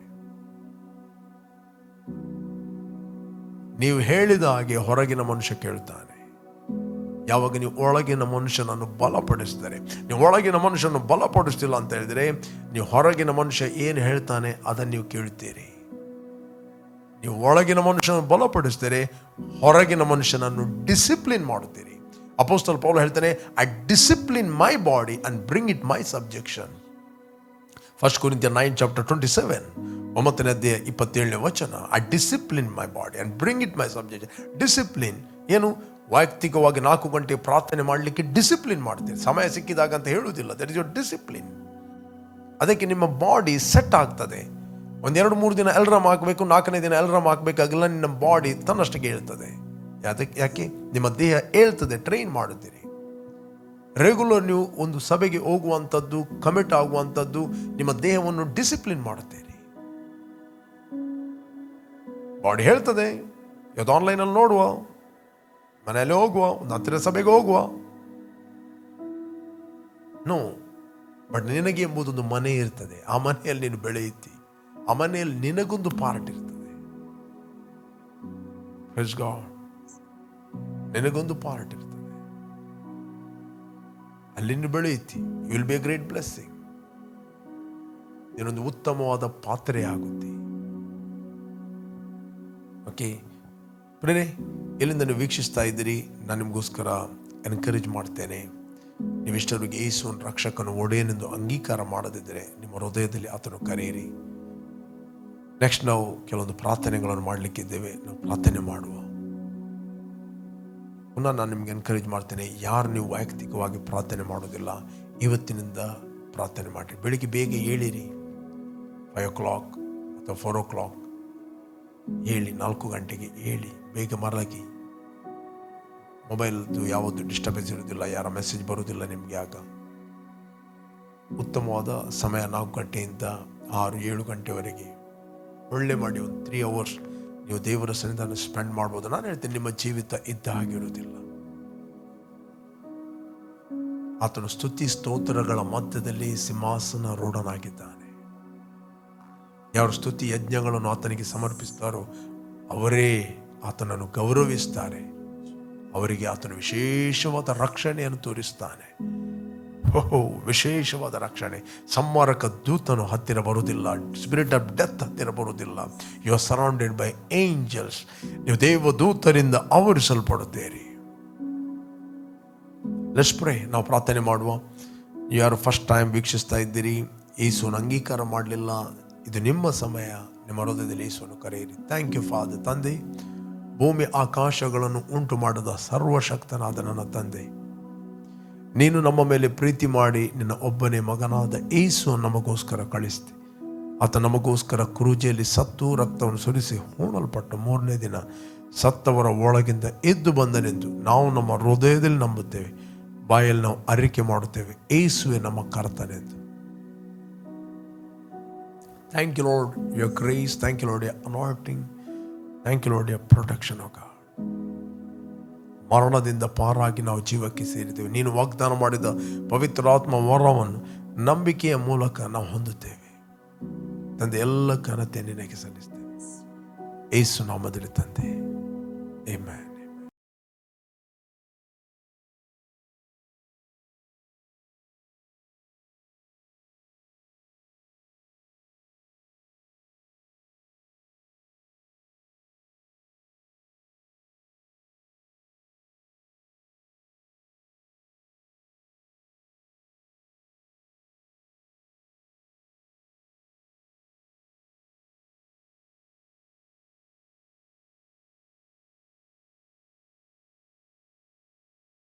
ನೀವು ಹೇಳಿದ ಹಾಗೆ ಹೊರಗಿನ ಮನುಷ್ಯ ಕೇಳ್ತಾನೆ. ಯಾವಾಗ ನೀವು ಒಳಗಿನ ಮನುಷ್ಯನನ್ನು ಬಲಪಡಿಸಿದರೆ, ನೀವು ಒಳಗಿನ ಮನುಷ್ಯನನ್ನು ಬಲಪಡಿಸ್ತಿಲ್ಲ ಅಂತ ಹೇಳಿದರೆ, ನೀವು ಹೊರಗಿನ ಮನುಷ್ಯ ಏನು ಹೇಳ್ತಾನೆ ಅದನ್ನು ನೀವು ಕೇಳುತ್ತೀರಿ. ನೀವು ಒಳಗಿನ ಮನುಷ್ಯನನ್ನು ಬಲಪಡಿಸಿದರೆ ಹೊರಗಿನ ಮನುಷ್ಯನನ್ನು ಡಿಸಿಪ್ಲಿನ್ ಮಾಡುತ್ತೀರಿ. ಅಪೊಸ್ತಲ ಪೌಲ ಹೇಳ್ತಾನೆ, I discipline my body and bring it my subjection. 1 Corinthians 9:27, 9ನೇ ಅಧ್ಯಾಯ 27ನೇ ವಚನ. I discipline my body and bring it my subjection. Discipline ಏನು? ವೈಯಕ್ತಿಕವಾಗಿ 4 ಗಂಟೆ ಪ್ರಾರ್ಥನೆ ಮಾಡಲಿಕ್ಕೆ ಡಿಸಿಪ್ಲಿನ್ ಮಾಡ್ತೀರಿ. ಸಮಯ ಸಿಕ್ಕಿದಾಗ ಅಂತ ಹೇಳುವುದಿಲ್ಲ. That is your discipline. ಅದಕ್ಕೆ ನಿಮ್ಮ ಬಾಡಿ ಸೆಟ್ ಆಗ್ತದೆ. 1-2-3 ದಿನ ಅಲಾರ್ಮ್ ಹಾಕಬೇಕು, 4ನೇ ದಿನ ಅಲಾರ್ಮ್ ಹಾಕಬೇಕಾಗಿಲ್ಲ. ನಿಮ್ಮ ಬಾಡಿ ತನ್ನಷ್ಟಕ್ಕೆ ಹೇಳ್ತದೆ. ಯಾಕೆ? ನಿಮ್ಮ ದೇಹ ಹೇಳ್ತದೆ, ಟ್ರೈನ್ ಮಾಡುತ್ತೀರಿ. ರೆಗ್ಯುಲರ್ ನೀವು ಒಂದು ಸಭೆಗೆ ಹೋಗುವಂಥದ್ದು, ಕಮಿಟ್ ಆಗುವಂಥದ್ದು, ನಿಮ್ಮ ದೇಹವನ್ನು ಡಿಸಿಪ್ಲಿನ್ ಮಾಡುತ್ತೀರಿ. ಬಾಡಿ ಹೇಳ್ತದೆ, ಇವತ್ತು ಆನ್ಲೈನಲ್ಲಿ ನೋಡುವ, ಮನೆಯಲ್ಲಿ ಹೋಗುವ, ಒಂದು ಹತ್ತಿರ ಸಭೆಗೆ ಹೋಗುವ. ನೋ, ಬಟ್ ನಿನಗೆ ಎಂಬುದೊಂದು ಮನೆ ಇರ್ತದೆ. ಆ ಮನೆಯಲ್ಲಿ ನೀನು ಬೆಳೆಯುತ್ತಿ. ಆ ಮನೆಯಲ್ಲಿ ನಿನಗೊಂದು ಪಾರ್ಟ್ ಇರ್ತದೆ. Praise God. ನಿನಗೊಂದು ಪಾರ್ಟ್ ಇರ್ತದೆ. ಅಲ್ಲಿ ನೀನು ಬೆಳೆಯುತ್ತಿ. You will be a great blessing. ನೀನೊಂದು ಉತ್ತಮವಾದ ಪಾತ್ರೆ ಆಗುತ್ತೆ. ಓಕೆ ಪ್ರೇರೆ, ಎಲ್ಲಿಂದ ನೀವು ವೀಕ್ಷಿಸ್ತಾ ಇದ್ದೀರಿ, ನಾನು ನಿಮಗೋಸ್ಕರ ಎನ್ಕರೇಜ್ ಮಾಡ್ತೇನೆ. ನೀವಿಷ್ಟರಿಗೆ ಯೇಸುವನ್ನು ರಕ್ಷಕನು ಒಡೆಯನೆಂದು ಅಂಗೀಕಾರ ಮಾಡದಿದ್ದರೆ ನಿಮ್ಮ ಹೃದಯದಲ್ಲಿ ಆತನು ಕರೆಯಿರಿ. ನೆಕ್ಸ್ಟ್ ನಾವು ಕೆಲವೊಂದು ಪ್ರಾರ್ಥನೆಗಳನ್ನು ಮಾಡಲಿಕ್ಕಿದ್ದೇವೆ. ನಾವು ಪ್ರಾರ್ಥನೆ ಮಾಡುವ. ಪುನಃ ನಾನು ನಿಮ್ಗೆ ಎನ್ಕರೇಜ್ ಮಾಡ್ತೇನೆ, ಯಾರು ನೀವು ವೈಯಕ್ತಿಕವಾಗಿ ಪ್ರಾರ್ಥನೆ ಮಾಡೋದಿಲ್ಲ, ಇವತ್ತಿನಿಂದ ಪ್ರಾರ್ಥನೆ ಮಾಡಿರಿ. ಬೆಳಿಗ್ಗೆ ಬೇಗ ಏಳಿರಿ. 5 o'clock ಅಥವಾ 4 o'clock ಹೇಳಿ, 4 ಗಂಟೆಗೆ ಹೇಳಿ, ಬೇಗ ಮಲಗಿ. ಮೊಬೈಲ್ದು ಯಾವುದು ಡಿಸ್ಟರ್ಬೆನ್ಸ್ ಇರೋದಿಲ್ಲ, ಯಾರ ಮೆಸೇಜ್ ಬರೋದಿಲ್ಲ ನಿಮಗೆ. ಆಗ ಉತ್ತಮವಾದ ಸಮಯ 4 ಗಂಟೆಯಿಂದ 6-7 ಗಂಟೆವರೆಗೆ ಒಳ್ಳೆ ಮಾಡಿ ಒಂದು 3 hours ನೀವು ದೇವರ ಸನ್ನಿಧಾನ ಸ್ಪೆಂಡ್ ಮಾಡ್ಬೋದು. ನಾನು ಹೇಳ್ತೀನಿ, ನಿಮ್ಮ ಜೀವಿತ ಇದ್ದ ಹಾಗಿರುವುದಿಲ್ಲ. ಆತನು ಸ್ತುತಿ ಸ್ತೋತ್ರಗಳ ಮಧ್ಯದಲ್ಲಿ ಸಿಂಹಾಸನ ರೂಢನಾಗಿದ್ದಾನೆ. ಯಾರು ಸ್ತುತಿ ಯಜ್ಞಗಳನ್ನು ಆತನಿಗೆ ಸಮರ್ಪಿಸ್ತಾರೋ ಅವರೇ ಆತನನ್ನು ಗೌರವಿಸ್ತಾರೆ. ಅವರಿಗೆ ಆತನು ವಿಶೇಷವಾದ ರಕ್ಷಣೆಯನ್ನು ತೋರಿಸ್ತಾನೆ. ವಿಶೇಷವಾದ ರಕ್ಷಣೆ. ಸಂಹಾರಕ ದೂತನು ಹತ್ತಿರ ಬರುವುದಿಲ್ಲ. ಸ್ಪಿರಿಟ್ ಆಫ್ ಡೆತ್ ಹತ್ತಿರ ಬರುವುದಿಲ್ಲ. You are surrounded by angels. ನೀವು ದೇವದೂತರಿಂದ ಆವರಿಸಲ್ಪಡುತ್ತೀರಿ. Let's pray. ನಾವು ಪ್ರಾರ್ಥನೆ ಮಾಡುವ. ಯಾರು ಫಸ್ಟ್ ಟೈಮ್ ವೀಕ್ಷಿಸ್ತಾ ಇದ್ದೀರಿ, ಯೇಸುವನ್ನು ಅಂಗೀಕಾರ ಮಾಡಲಿಲ್ಲ, ಇದು ನಿಮ್ಮ ಸಮಯ. ನಿಮ್ಮ ಹೃದಯದಲ್ಲಿ ಯೇಸುವನ್ನು ಕರೆಯಿರಿ. Thank you father. ತಂದೆ, ಭೂಮಿ ಆಕಾಶಗಳನ್ನು ಉಂಟು ಮಾಡಿದ ಸರ್ವಶಕ್ತನಾದ ನನ್ನ ತಂದೆ, ನೀನು ನಮ್ಮ ಮೇಲೆ ಪ್ರೀತಿ ಮಾಡಿ ನಿನ್ನ ಒಬ್ಬನೇ ಮಗನಾದ ಯೇಸುವನ್ನು ನಮಗೋಸ್ಕರ ಕಳಿಸ್ತಿ. ಆತ ನಮಗೋಸ್ಕರ ಕ್ರೂಜೆಯಲ್ಲಿ ಸತ್ತು ರಕ್ತವನ್ನು ಸುರಿಸಿ ಹೂಣಲ್ಪಟ್ಟು 3ನೇ ದಿನ ಸತ್ತವರ ಒಳಗಿಂದ ಎದ್ದು ಬಂದನೆಂದು ನಾವು ನಮ್ಮ ಹೃದಯದಲ್ಲಿ ನಂಬುತ್ತೇವೆ, ಬಾಯಲ್ಲಿ ನಾವು ಅರಿಕೆ ಮಾಡುತ್ತೇವೆ, ಯೇಸುವೆ ನಮ್ಮ ಕರ್ತನೆಂದು. Thank you Lord your grace. Thank you Lord your anointing. Thank you Lord your protection of God. ಮರಣದಿಂದ ಪಾರಾಗಿ ನಾವು ಜೀವಕ್ಕೆ ಸೇರಿದ್ದೇವೆ. ನೀನು ವಾಗ್ದಾನ ಮಾಡಿದ ಪವಿತ್ರಾತ್ಮ ವರವನ್ನು ನಂಬಿಕೆಯ ಮೂಲಕ ನಾವು ಹೊಂದುತ್ತೇವೆ. ತಂದೆ, ಎಲ್ಲ ಘನತೆ ನಿನಗೆ ಸಲ್ಲಿಸ್ತೇವೆ. ಯೇಸು ನಾಮದಲ್ಲಿ ತಂದೆ, ಆಮೆನ್.